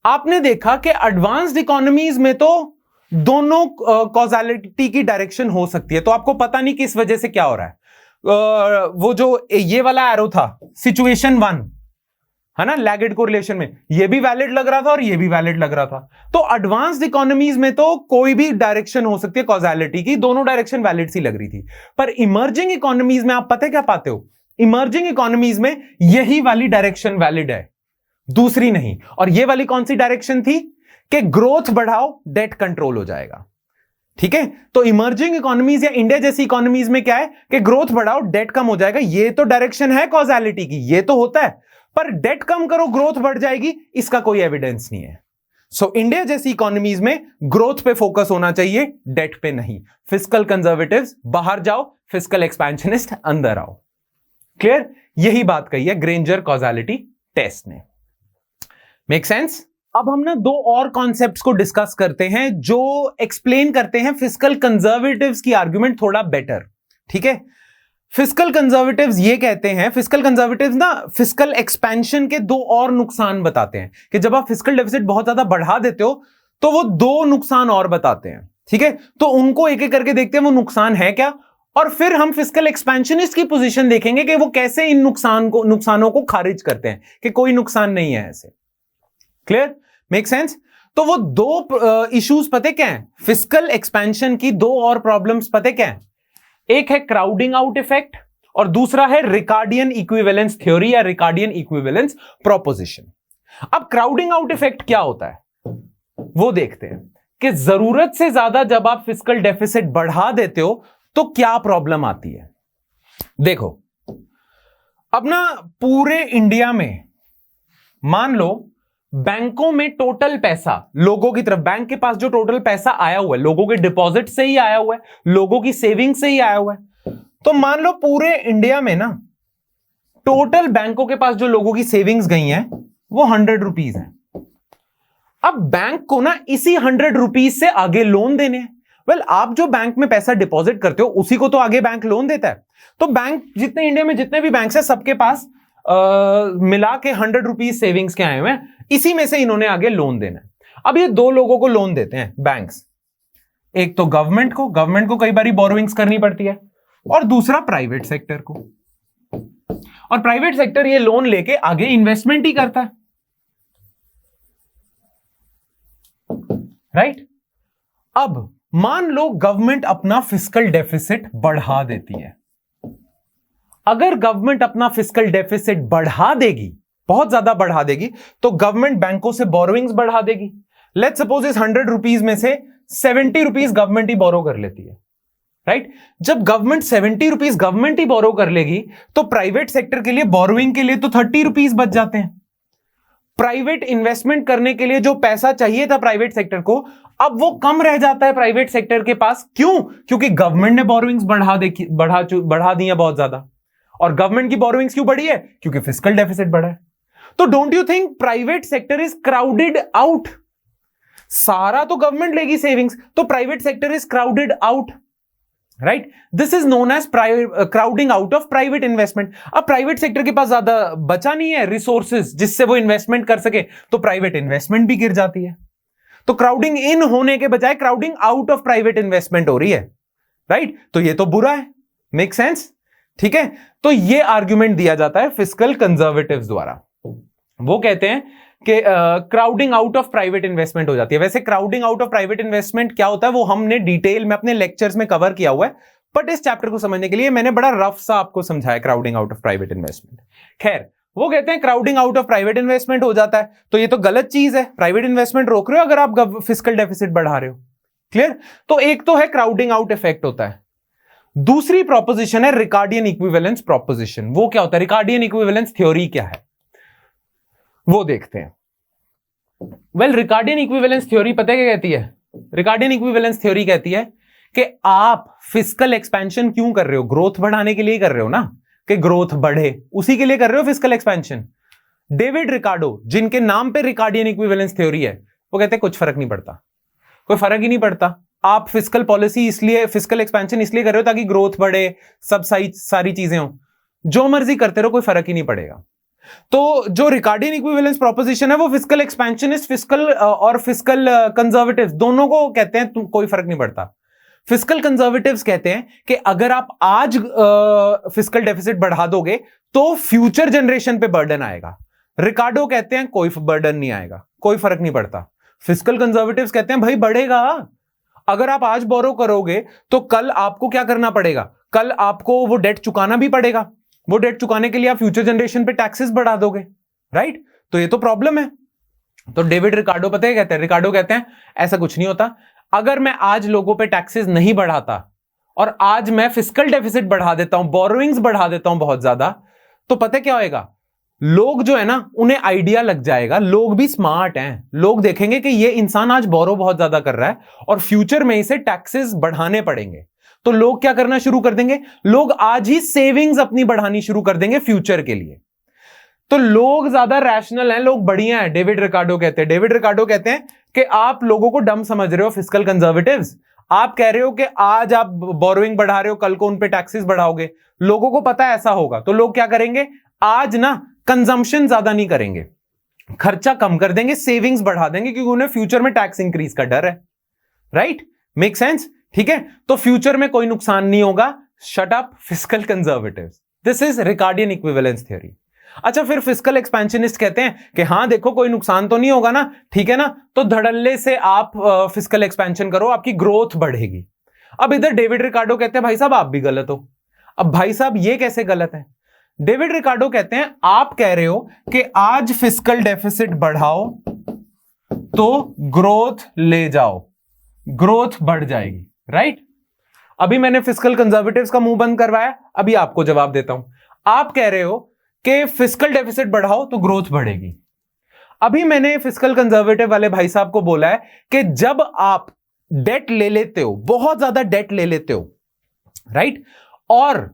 आपने देखा कि एडवांस्ड इकोनॉमीज में तो दोनों कॉजालिटी की डायरेक्शन हो सकती है। तो आपको पता नहीं किस वजह से क्या हो रहा है। वो जो ये वाला एरो था सिचुएशन 1 है ना, लैगिड कोरिलेशन में ये भी वैलिड लग रहा था और ये भी वैलिड लग रहा था। तो एडवांस्ड इकोनॉमीज में तो कोई भी डायरेक्शन हो सकती है कॉजालिटी की, दोनों डायरेक्शन वैलिड सी लग रही थी। पर इमर्जिंग इकोनॉमीज में आप पता है क्या पाते हो? इमर्जिंग इकोनॉमीज में यही वाली डायरेक्शन वैलिड है, दूसरी नहीं। और ये वाली कौन सी डायरेक्शन थी? कि ग्रोथ बढ़ाओ डेट कंट्रोल हो जाएगा। ठीक है, तो इमर्जिंग इकोनॉमीज या इंडिया जैसी इकोनॉमीज में क्या है कि ग्रोथ बढ़ाओ डेट कम हो जाएगा। ये तो डायरेक्शन है कॉजालिटी की, ये तो होता है, पर डेट कम करो ग्रोथ बढ़ जाएगी, इसका कोई एविडेंस नहीं है। सो इंडिया जैसी इकोनॉमीज में ग्रोथ पे फोकस होना चाहिए, डेट पे नहीं। फिस्कल कंजर्वेटिव्स बाहर जाओ, फिस्कल एक्सपेंशनिस्ट अंदर आओ। क्लियर? यही बात कही है ग्रेंजर कॉजालिटी टेस्ट ने। Make sense? अब हम ना 2 और कॉन्सेप्ट्स को डिस्कस करते हैं जो एक्सप्लेन करते हैं फिस्कल कंजर्वेटिव्स की आर्ग्यूमेंट थोड़ा बेटर। ठीक है, फिस्कल कंजर्वेटिव्स ये कहते हैं, फिस्कल कंजर्वेटिव्स ना फिस्कल एक्सपेंशन के 2 और नुकसान बताते हैं कि जब आप फिस्कल डेफिसिट बहुत ज्यादा बढ़ा देते हो तो वो 2 नुकसान और बताते हैं। ठीक है, तो उनको एक एक करके देखते हैं वो नुकसान है क्या, और फिर हम फिस्कल एक्सपेंशनिस्ट की पोजीशन देखेंगे कि वो कैसे इन नुकसानों को खारिज करते हैं कि कोई नुकसान नहीं है ऐसे। क्लियर? Make sense? तो वो 2 इश्यूज पते क्या है फिस्कल एक्सपेंशन की, 2 और प्रॉब्लम्स पते क्या है? एक है क्राउडिंग आउट इफेक्ट और दूसरा है रिकार्डियन इक्विवेलेंस थ्योरी या रिकार्डियन इक्विवेलेंस प्रोपोजिशन। अब क्राउडिंग आउट इफेक्ट क्या होता है वो देखते हैं कि जरूरत से ज्यादा जब आप फिस्कल डेफिसिट बढ़ा देते हो तो क्या प्रॉब्लम आती है। देखो, अब ना पूरे इंडिया में मान लो बैंकों में टोटल पैसा लोगों की तरफ, बैंक के पास जो टोटल पैसा आया हुआ है लोगों के डिपॉजिट से ही आया हुआ है, लोगों की सेविंग से ही आया हुआ है। तो मान लो पूरे इंडिया में ना टोटल बैंकों के पास जो लोगों की सेविंग्स गई हैं वो 100 रुपीज है। अब बैंक को ना इसी 100 रुपीज से आगे लोन देने हैं। वेल, आप जो बैंक में पैसा डिपॉजिट करते हो उसी को तो आगे बैंक लोन देता है। तो बैंक जितने इंडिया में जितने भी बैंक है सबके पास मिला के 100 रुपीज सेविंग्स के आए हुए हैं, इसी में से इन्होंने आगे लोन देना है। अब ये दो लोगों को लोन देते हैं बैंक्स, एक तो गवर्नमेंट को कई बार बोरोइंग्स करनी पड़ती है, और दूसरा प्राइवेट सेक्टर को। और प्राइवेट सेक्टर ये लोन लेके आगे इन्वेस्टमेंट ही करता है, राइट? अब मान लो गवर्नमेंट अपना फिस्कल डेफिसिट बढ़ा देती है। अगर गवर्नमेंट अपना फिस्कल डेफिसिट बढ़ा देगी, बहुत ज्यादा बढ़ा देगी, तो गवर्नमेंट बैंकों से बोरोइंग्स बढ़ा देगी। लेट्स सपोज इस 100 रुपीज में से 70 रुपीज गवर्नमेंट ही बोरो कर लेती है, राइट? जब गवर्नमेंट 70 रुपीज गवर्नमेंट ही बोरो कर लेगी तो प्राइवेट सेक्टर के लिए बोरोइंग के लिए तो 30 रुपीज बच जाते हैं। प्राइवेट इन्वेस्टमेंट करने के लिए जो पैसा चाहिए था प्राइवेट सेक्टर को, अब वो कम रह जाता है प्राइवेट सेक्टर के पास। क्यों? क्योंकि गवर्नमेंट ने बोरोइंग्स बढ़ा दी है बहुत ज्यादा। और गवर्नमेंट की बोरोइंग्स क्यों बढ़ी है? क्योंकि फिस्कल डेफिसिट बढ़ा है। तो don't you think private sector is crowded out? सारा तो गवर्नमेंट लेगी सेविंग्स, तो private sector is crowded out, right? This is known as crowding out of private investment. अब प्राइवेट सेक्टर के पास ज्यादा बचा नहीं है रिसोर्सेज जिससे वो इन्वेस्टमेंट कर सके, तो प्राइवेट इन्वेस्टमेंट भी गिर जाती है। तो क्राउडिंग इन होने के बजाय crowding out of private investment हो रही है, राइट? तो ये तो बुरा है। Make sense? ठीक है, तो ये आर्ग्यूमेंट दिया जाता है फिस्कल कंजर्वेटिव्स द्वारा। वो कहते हैं कि crowding out of private investment हो जाती है। वैसे crowding out of private investment क्या होता है वो हमने डिटेल में अपने लेक्चर्स में कवर किया हुआ है, बट इस चैप्टर को समझने के लिए मैंने बड़ा रफ सा आपको समझाया crowding out of private investment. खैर, वो कहते हैं crowding out of private investment हो जाता है तो ये तो गलत चीज है, प्राइवेट इन्वेस्टमेंट रोक रहे हो अगर आप फिस्कल डेफिसिट बढ़ा रहे हो। क्लियर? तो एक तो है क्राउडिंग आउट इफेक्ट होता है। दूसरी प्रोपोजिशन है रिकार्डियन इक्विवेलेंस प्रोपोजिशन। वो क्या होता है? रिकार्डियन इक्विवेलेंस थ्योरी क्या है वो देखते हैं। वेल, रिकार्डियन इक्विवेलेंस थ्योरी पता है क्या कहती है? रिकार्डियन इक्विवेलेंस थ्योरी कहती है कि आप फिस्कल एक्सपेंशन क्यों कर रहे हो? ग्रोथ बढ़ाने के लिए कर रहे हो ना, कि ग्रोथ बढ़े, उसी के लिए कर रहे हो फिस्कल एक्सपेंशन। डेविड रिकार्डो, जिनके नाम पे रिकार्डियन इक्विवेलेंस थ्योरी है, वो कहते हैं कुछ फर्क नहीं पड़ता, कोई फर्क ही नहीं पड़ता। आप फिस्कल पॉलिसी इसलिए, फिस्कल एक्सपेंशन इसलिए कर रहे हो ताकि ग्रोथ बढ़े, सब सारी चीजें हो, जो मर्जी करते रहो, कोई फर्क ही नहीं पड़ेगा। तो जो रिकार्डियन इक्विवेलेंस प्रोपोजिशन है वो फिस्कल एक्सपेंशनिस्ट फिस्कल और फिस्कल कंजर्वेटिव्स दोनों को कहते हैं कोई फर्क नहीं पड़ता। फिस्कल कंजर्वेटिव्स कहते हैं कि अगर आप आज फिस्कल डेफिसिट बढ़ा दोगे तो फ्यूचर जनरेशन पे बर्डन आएगा। रिकार्डो कहते हैं कोई बर्डन नहीं आएगा, कोई फर्क नहीं पड़ता। फिस्कल कंजर्वेटिव्स कहते हैं भाई बढ़ेगा, अगर आप आज बोरो करोगे तो कल आपको क्या करना पड़ेगा? कल आपको वो डेट चुकाना भी पड़ेगा। वो डेट चुकाने के लिए आप फ्यूचर जनरेशन पे टैक्सेस बढ़ा दोगे, राइट? तो ये तो प्रॉब्लम है। तो डेविड रिकार्डो पता है कहते हैं, रिकार्डो कहते हैं ऐसा कुछ नहीं होता। अगर मैं आज लोगों पे टैक्सेस नहीं बढ़ाता और आज मैं फिस्कल डेफिसिट बढ़ा देता हूं, बोरोइंग्स बढ़ा देता हूं बहुत ज्यादा, तो पता है क्या होएगा? लोग जो है ना, उन्हें आइडिया लग जाएगा, लोग भी स्मार्ट हैं, लोग देखेंगे कि ये इंसान आज बोरो बहुत ज्यादा कर रहा है और फ्यूचर में इसे टैक्सेस बढ़ाने पड़ेंगे। तो लोग क्या करना शुरू कर देंगे? लोग आज ही सेविंग्स अपनी बढ़ानी शुरू कर देंगे फ्यूचर के लिए। तो लोग ज्यादा रैशनल हैं, लोग बढ़िया हैं, डेविड रिकार्डो कहते हैं। डेविड रिकार्डो कहते हैं कि आप लोगों को डम समझ रहे हो फिस्कल कंजर्वेटिव्स। आप कह रहे हो कि आज आप बोरोइंग बढ़ा रहे हो, कल को उन पे टैक्सेस बढ़ाओगे। लोगों को पता है ऐसा होगा, तो लोग क्या करेंगे? आज ना कंजम्पशन ज्यादा नहीं करेंगे, खर्चा कम कर देंगे, सेविंग्स बढ़ा देंगे, क्योंकि उन्हें फ्यूचर में टैक्स इंक्रीज का डर है, राइट? Make sense? ठीक है, तो फ्यूचर में कोई नुकसान नहीं होगा। Shut up fiscal conservatives. This is Ricardian equivalence theory. अच्छा, फिर फिस्कल एक्सपेंशनिस्ट कहते हैं कि हाँ देखो कोई नुकसान तो नहीं होगा ना, ठीक है ना, तो धड़ल्ले से आप फिस्कल एक्सपेंशन करो, आपकी ग्रोथ बढ़ेगी। अब इधर डेविड रिकार्डो कहते हैं भाई साहब आप भी गलत हो। अब भाई साहब ये कैसे गलत है? डेविड रिकार्डो कहते हैं आप कह रहे हो कि आज फिस्कल डेफिसिट बढ़ाओ तो ग्रोथ ले जाओ, ग्रोथ बढ़ जाएगी, राइट? अभी मैंने फिस्कल कंजर्वेटिव्स का मुंह बंद करवाया, अभी आपको जवाब देता हूं। आप कह रहे हो कि फिस्कल डेफिसिट बढ़ाओ तो ग्रोथ बढ़ेगी। अभी मैंने फिस्कल कंजर्वेटिव वाले भाई साहब को बोला है कि जब आप डेट ले लेते हो, बहुत ज्यादा डेट ले लेते हो, राइट, और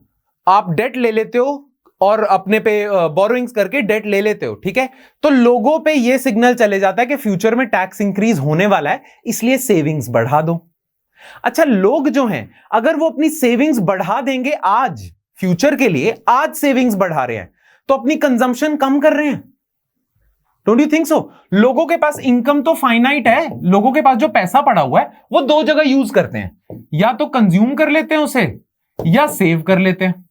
आप डेट ले लेते हो और अपने पे बोरोइंग्स करके डेट ले लेते हो, ठीक है, तो लोगों पे ये सिग्नल चले जाता है कि फ्यूचर में टैक्स इंक्रीज होने वाला है, इसलिए सेविंग्स बढ़ा दो। अच्छा, लोग जो हैं अगर वो अपनी सेविंग्स बढ़ा देंगे आज, फ्यूचर के लिए आज सेविंग्स बढ़ा रहे हैं, तो अपनी कंजम्पशन कम कर रहे हैं। Don't you think so? लोगों के पास इनकम तो फाइनाइट है, लोगों के पास जो पैसा पड़ा हुआ है वो दो जगह यूज करते हैं, या तो कंज्यूम कर लेते हैं उसे या सेव कर लेते हैं।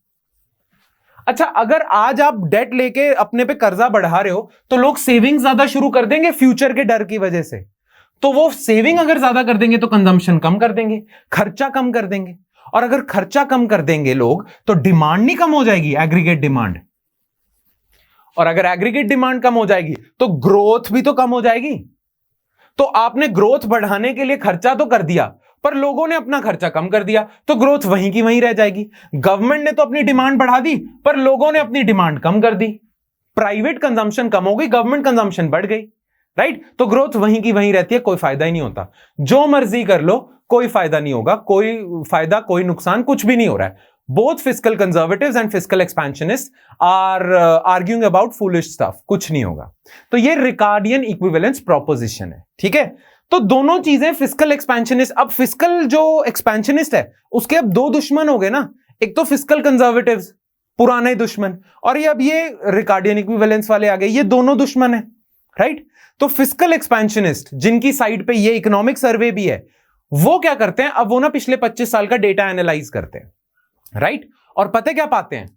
अच्छा, अगर आज आप डेट लेके अपने पे कर्जा बढ़ा रहे हो तो लोग सेविंग ज्यादा शुरू कर देंगे फ्यूचर के डर की वजह से, तो वो सेविंग अगर ज्यादा कर देंगे तो कंजम्पशन कम कर देंगे, खर्चा कम कर देंगे, और अगर खर्चा कम कर देंगे लोग तो डिमांड नहीं कम हो जाएगी, एग्रीगेट डिमांड, और अगर एग्रीगेट डिमांड कम हो जाएगी तो ग्रोथ भी तो कम हो जाएगी। तो आपने ग्रोथ बढ़ाने के लिए खर्चा तो कर दिया, पर लोगों ने अपना खर्चा कम कर दिया, तो ग्रोथ वहीं की वहीं रह जाएगी। गवर्नमेंट ने तो अपनी डिमांड बढ़ा दी, पर लोगों ने अपनी डिमांड कम कर दी। प्राइवेट कंजम्पशन कम हो गई, गवर्नमेंट कंजम्पशन बढ़ गई, राइट? तो ग्रोथ वहीं की वहीं रहती है, कोई फायदा ही नहीं होता। जो मर्जी कर लो, कोई फायदा नहीं होगा, कोई फायदा कोई नुकसान कुछ भी नहीं हो रहा है। Both fiscal conservatives and fiscal expansionists are arguing about foolish stuff. कुछ नहीं होगा। तो ये रिकार्डियन इक्विवेलेंस प्रोपोजिशन है, ठीक है? तो दोनों चीजें फिस्कल एक्सपेंशनिस्ट, अब फिस्कल जो एक्सपेंशनिस्ट है उसके अब दो दुश्मन हो गए ना, एक तो फिस्कल कंजर्वेटिव्स पुराने दुश्मन, और ये अब ये रिकार्डियन इक्विवेलेंस वाले आ गए, ये दोनों दुश्मन है, राइट? तो फिस्कल एक्सपेंशनिस्ट जिनकी साइड पे ये इकोनॉमिक सर्वे भी है, वो क्या करते हैं, अब वो ना पिछले 25 साल का डेटा एनालाइज करते हैं, राइट? और पता क्या पाते हैं?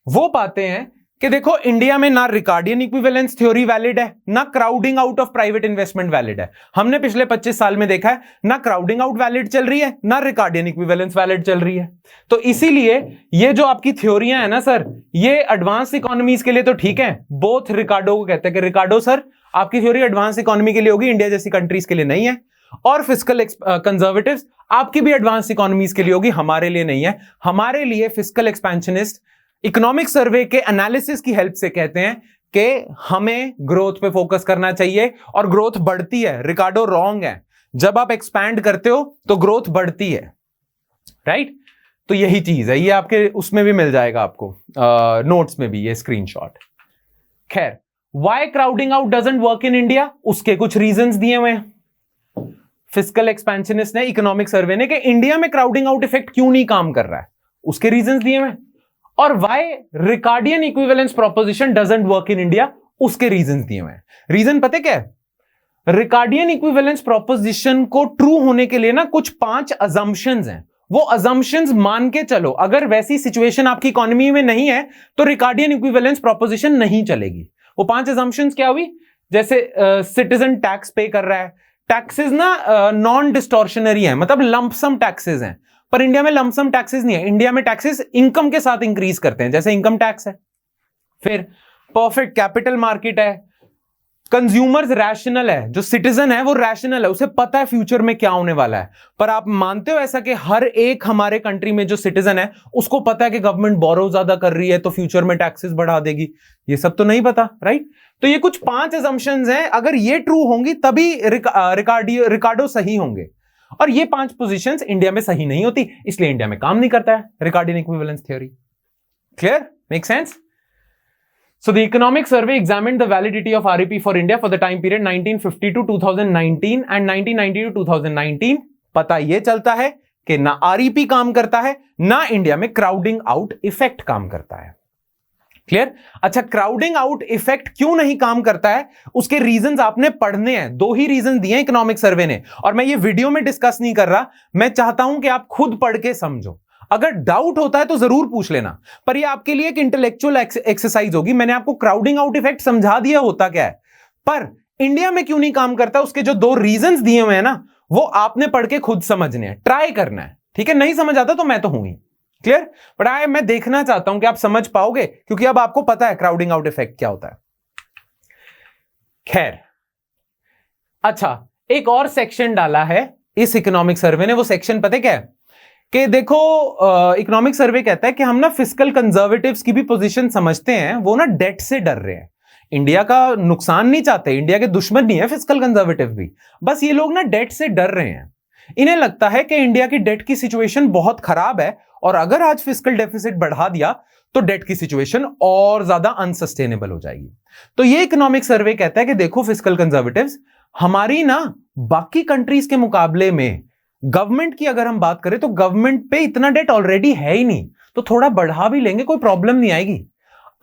वो पाते हैं कि देखो इंडिया में ना रिकार्डियन इक्विवेलेंस थ्योरी वैलिड है, ना crowding out of private investment valid है। हमने पिछले 25 साल में देखा है ना क्राउडिंग आउट वैलिड चल रही है, ना रिकार्डियन इक्विवेलेंस वैलिड चल रही है। तो इसीलिए ये जो आपकी थ्योरियां है ना सर, ये एडवांस इकोनॉमीज के लिए तो ठीक है। बोथ रिकार्डो को कहते हैं कि रिकार्डो सर आपकी थ्योरी एडवांस इकोनॉमी के लिए होगी, इंडिया जैसी कंट्रीज के लिए नहीं है, और फिस्कल कंजर्वेटिव्स आपकी भी एडवांस इकोनॉमीज के लिए होगी, हमारे लिए नहीं है। हमारे लिए फिस्कल एक्सपेंशनिस्ट इकोनॉमिक सर्वे के एनालिसिस की हेल्प से कहते हैं कि हमें ग्रोथ पे फोकस करना चाहिए, और ग्रोथ बढ़ती है। रिकार्डो रॉन्ग है, जब आप एक्सपैंड करते हो तो ग्रोथ बढ़ती है, राइट? तो यही चीज है, ये आपके उसमें भी मिल जाएगा आपको, नोट्स में भी ये स्क्रीनशॉट। खैर, why crowding out doesn't work in India, उसके कुछ रीजंस दिए हुए हैं फिस्कल एक्सपेंशनिस्ट ने, इकोनॉमिक सर्वे ने, कि इंडिया में क्राउडिंग आउट इफेक्ट क्यों नहीं काम कर रहा है, उसके रीजंस दिए हुए। और why Ricardian equivalence proposition doesn't work in India, उसके रीजंस दिए हुए हैं। रीजन पता क्या है? रिकार्डियन इक्विवेलेंस प्रोपोजिशन को ट्रू होने के लिए ना कुछ 5 अजम्पशंस हैं, वो अजम्पशंस मान के चलो। अगर वैसी सिचुएशन आपकी इकोनॉमी में नहीं है तो रिकार्डियन इक्विवेलेंस प्रोपोजिशन नहीं चलेगी। वो 5 अजम्पशंस क्या हुई? जैसे सिटीजन टैक्स पे कर रहा है, टैक्सेस ना नॉन डिस्टॉर्शनरी है, मतलब लंपसम टैक्सेस हैं, पर इंडिया में लंपसम टैक्सेस नहीं है। इंडिया में टैक्सेस इनकम के साथ इंक्रीज करते हैं, जैसे इनकम टैक्स है। फिर परफेक्ट कैपिटल मार्केट है, कंज्यूमर्स रैशनल है, जो सिटीजन है वो रैशनल है, उसे पता है फ्यूचर में क्या होने वाला है। पर आप मानते हो ऐसा कि हर एक हमारे कंट्री में जो सिटीजन है उसको पता है कि गवर्नमेंट बोरो ज्यादा कर रही है तो फ्यूचर में टैक्सेस बढ़ा देगी? ये सब तो नहीं पता, राइट? तो ये कुछ 5 असम्पशंस हैं, अगर ये ट्रू होंगी तभी रिकार्डो सही होंगे, और ये 5 पोजीशंस इंडिया में सही नहीं होती, इसलिए इंडिया में काम नहीं करता है Ricardian equivalence theory. Clear? Make sense? So the economic survey examined the validity of REP for India for the time period 1950 to 2019 and 1990 to 2019. पता ये चलता है कि ना REP काम करता है, ना इंडिया में क्राउडिंग आउट इफेक्ट काम करता है। क्लियर? अच्छा, क्राउडिंग आउट इफेक्ट क्यों नहीं काम करता है, उसके रीजंस आपने पढ़ने हैं। 2 ही रीजन दिए इकोनॉमिक सर्वे ने, और मैं ये वीडियो में डिस्कस नहीं कर रहा, मैं चाहता हूं कि आप खुद पढ़ के समझो। अगर डाउट होता है तो जरूर पूछ लेना, पर ये आपके लिए एक इंटेलेक्चुअल एक्सरसाइज होगी। मैंने आपको क्राउडिंग आउट इफेक्ट समझा दिया होता क्या है, पर इंडिया में क्यों नहीं काम करता, उसके जो 2 रीजंस दिए हुए हैं ना, वो आपने पढ़ के खुद समझने हैं, ट्राई करना है, ठीक है? नहीं समझ आता तो मैं तो हूं ही। क्लियर? बट मैं देखना चाहता हूं कि आप समझ पाओगे, क्योंकि अब आपको पता है क्राउडिंग आउट इफेक्ट क्या होता है। खैर, अच्छा, एक और सेक्शन डाला है इस इकोनॉमिक सर्वे ने। वो सेक्शन पता है क्या है? कि देखो, इकोनॉमिक सर्वे कहता है कि हम ना फिस्कल कंजर्वेटिव्स की भी पोजीशन समझते हैं, वो ना डेट से डर रहे हैं, इंडिया का नुकसान नहीं चाहते, इंडिया के दुश्मन नहीं है फिस्कल कंजर्वेटिव भी, बस ये लोग ना डेट से डर रहे हैं। इन्हें लगता है कि इंडिया की डेट की सिचुएशन बहुत खराब है, और अगर आज फिस्कल डेफिसिट बढ़ा दिया तो डेट की सिचुएशन और ज्यादा अनसस्टेनेबल हो जाएगी। तो ये इकोनॉमिक सर्वे कहता है कि देखो फिस्कल कंजर्वेटिव्स, हमारी ना बाकी कंट्रीज के मुकाबले में गवर्नमेंट की अगर हम बात करें तो गवर्नमेंट पे इतना डेट ऑलरेडी है ही नहीं, तो थोड़ा बढ़ा भी लेंगे कोई प्रॉब्लम नहीं आएगी।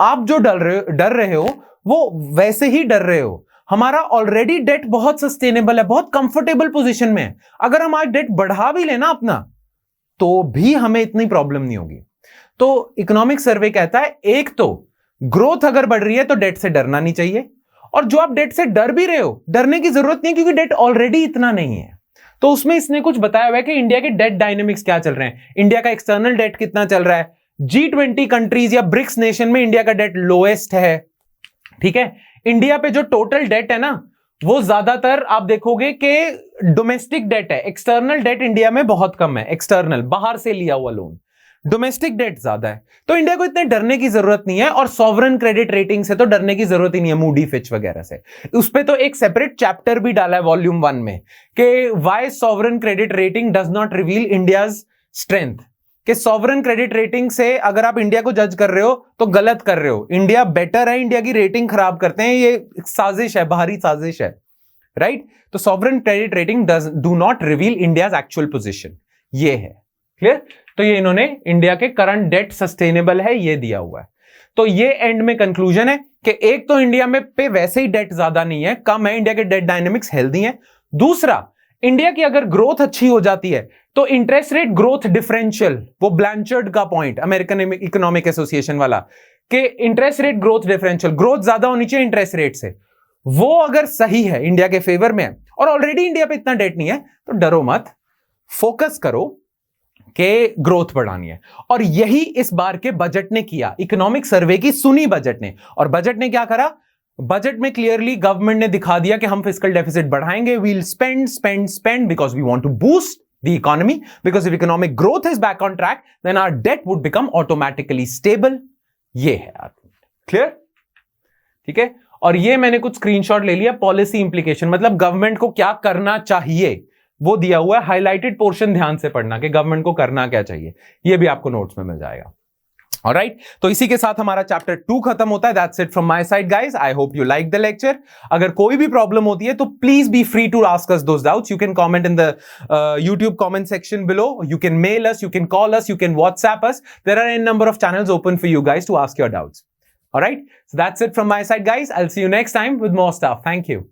आप जो डर रहे हो वो वैसे ही डर रहे हो, हमारा ऑलरेडी डेट बहुत सस्टेनेबल है, बहुत कंफर्टेबल पोजीशन में है, अगर हम आज डेट बढ़ा भी लेना अपना तो भी हमें इतनी प्रॉब्लम नहीं होगी। तो इकोनॉमिक सर्वे कहता है एक तो ग्रोथ अगर बढ़ रही है तो डेट से डरना नहीं चाहिए, और जो आप डेट से डर भी रहे हो, डरने की जरूरत नहीं, क्योंकि डेट ऑलरेडी इतना नहीं है। तो उसमें इसने कुछ बताया हुआ है कि इंडिया के डेट डायनेमिक्स क्या चल रहे हैं, इंडिया का एक्सटर्नल डेट कितना चल रहा है, G20 कंट्रीज या ब्रिक्स नेशन में इंडिया का डेट लोएस्ट है, ठीक है। इंडिया पे जो टोटल डेट है ना, वो ज्यादातर आप देखोगे कि डोमेस्टिक डेट है, एक्सटर्नल डेट इंडिया में बहुत कम है, एक्सटर्नल बाहर से लिया हुआ लोन, डोमेस्टिक डेट ज्यादा है। तो इंडिया को इतने डरने की जरूरत नहीं है, और सॉवरन क्रेडिट रेटिंग से तो डरने की जरूरत ही नहीं है, मूडी फिच वगैरह से। उस पे तो एक सेपरेट चैप्टर भी डाला है वॉल्यूम 1 में कि why sovereign credit rating does not reveal India's strength, कि सॉवरन क्रेडिट रेटिंग से अगर आप इंडिया को जज कर रहे हो तो गलत कर रहे हो, इंडिया बेटर है, इंडिया की रेटिंग खराब करते हैं, ये साजिश है, बाहरी साजिश है, राइट। तो sovereign credit rating do not reveal India's actual position, ये है क्लियर। तो ये इन्होंने इंडिया के करंट डेट सस्टेनेबल है ये दिया हुआ है। तो ये एंड में कंक्लूजन है कि एक तो इंडिया में पे वैसे ही डेट ज्यादा नहीं है, कम है, इंडिया के डेट डायनेमिक्स हेल्दी हैं। दूसरा, इंडिया की अगर ग्रोथ अच्छी हो जाती है तो इंटरेस्ट रेट ग्रोथ डिफरेंशियल, वो ब्लैंचर्ड का पॉइंट अमेरिकन इकोनॉमिक एसोसिएशन वाला, कि interest rate growth differential, growth ज्यादा होनी चाहिए इंटरेस्ट रेट से, वो अगर सही है, इंडिया के फेवर में है, और ऑलरेडी इंडिया पे इतना डेट नहीं है, तो डरो मत, फोकस करो कि ग्रोथ बढ़ानी है। और यही इस बार के बजट ने किया, इकोनॉमिक सर्वे की सुनी बजट ने, और बजट ने क्या करा, बजट में क्लियरली गवर्नमेंट ने दिखा दिया कि हम फिस्कल डेफिसिट बढ़ाएंगे, we'll spend because we want to boost the economy, because if economic growth is back on track then our debt would become automatically stable। ये है क्लियर, ठीक है। और ये मैंने कुछ स्क्रीनशॉट ले लिया, पॉलिसी इंप्लीकेशन, मतलब गवर्नमेंट को क्या करना चाहिए वो दिया हुआ है, हाईलाइटेड पोर्शन ध्यान से पढ़ना कि गवर्नमेंट को करना क्या चाहिए, ये भी आपको नोट्स में मिल जाएगा। ऑलराइट, तो इसी के साथ हमारा चैप्टर 2 खत्म होता है। That's it from my side guys, I hope you like the lecture. अगर कोई भी प्रॉब्लम होती है तो please be free to ask us those doubts. You can comment in the YouTube comment section below, you can mail us, you can call us, you can WhatsApp us. There are a number of channels open for you guys to ask your doubts. All right, so that's it from my side guys. I'll see you next time with more stuff. Thank you.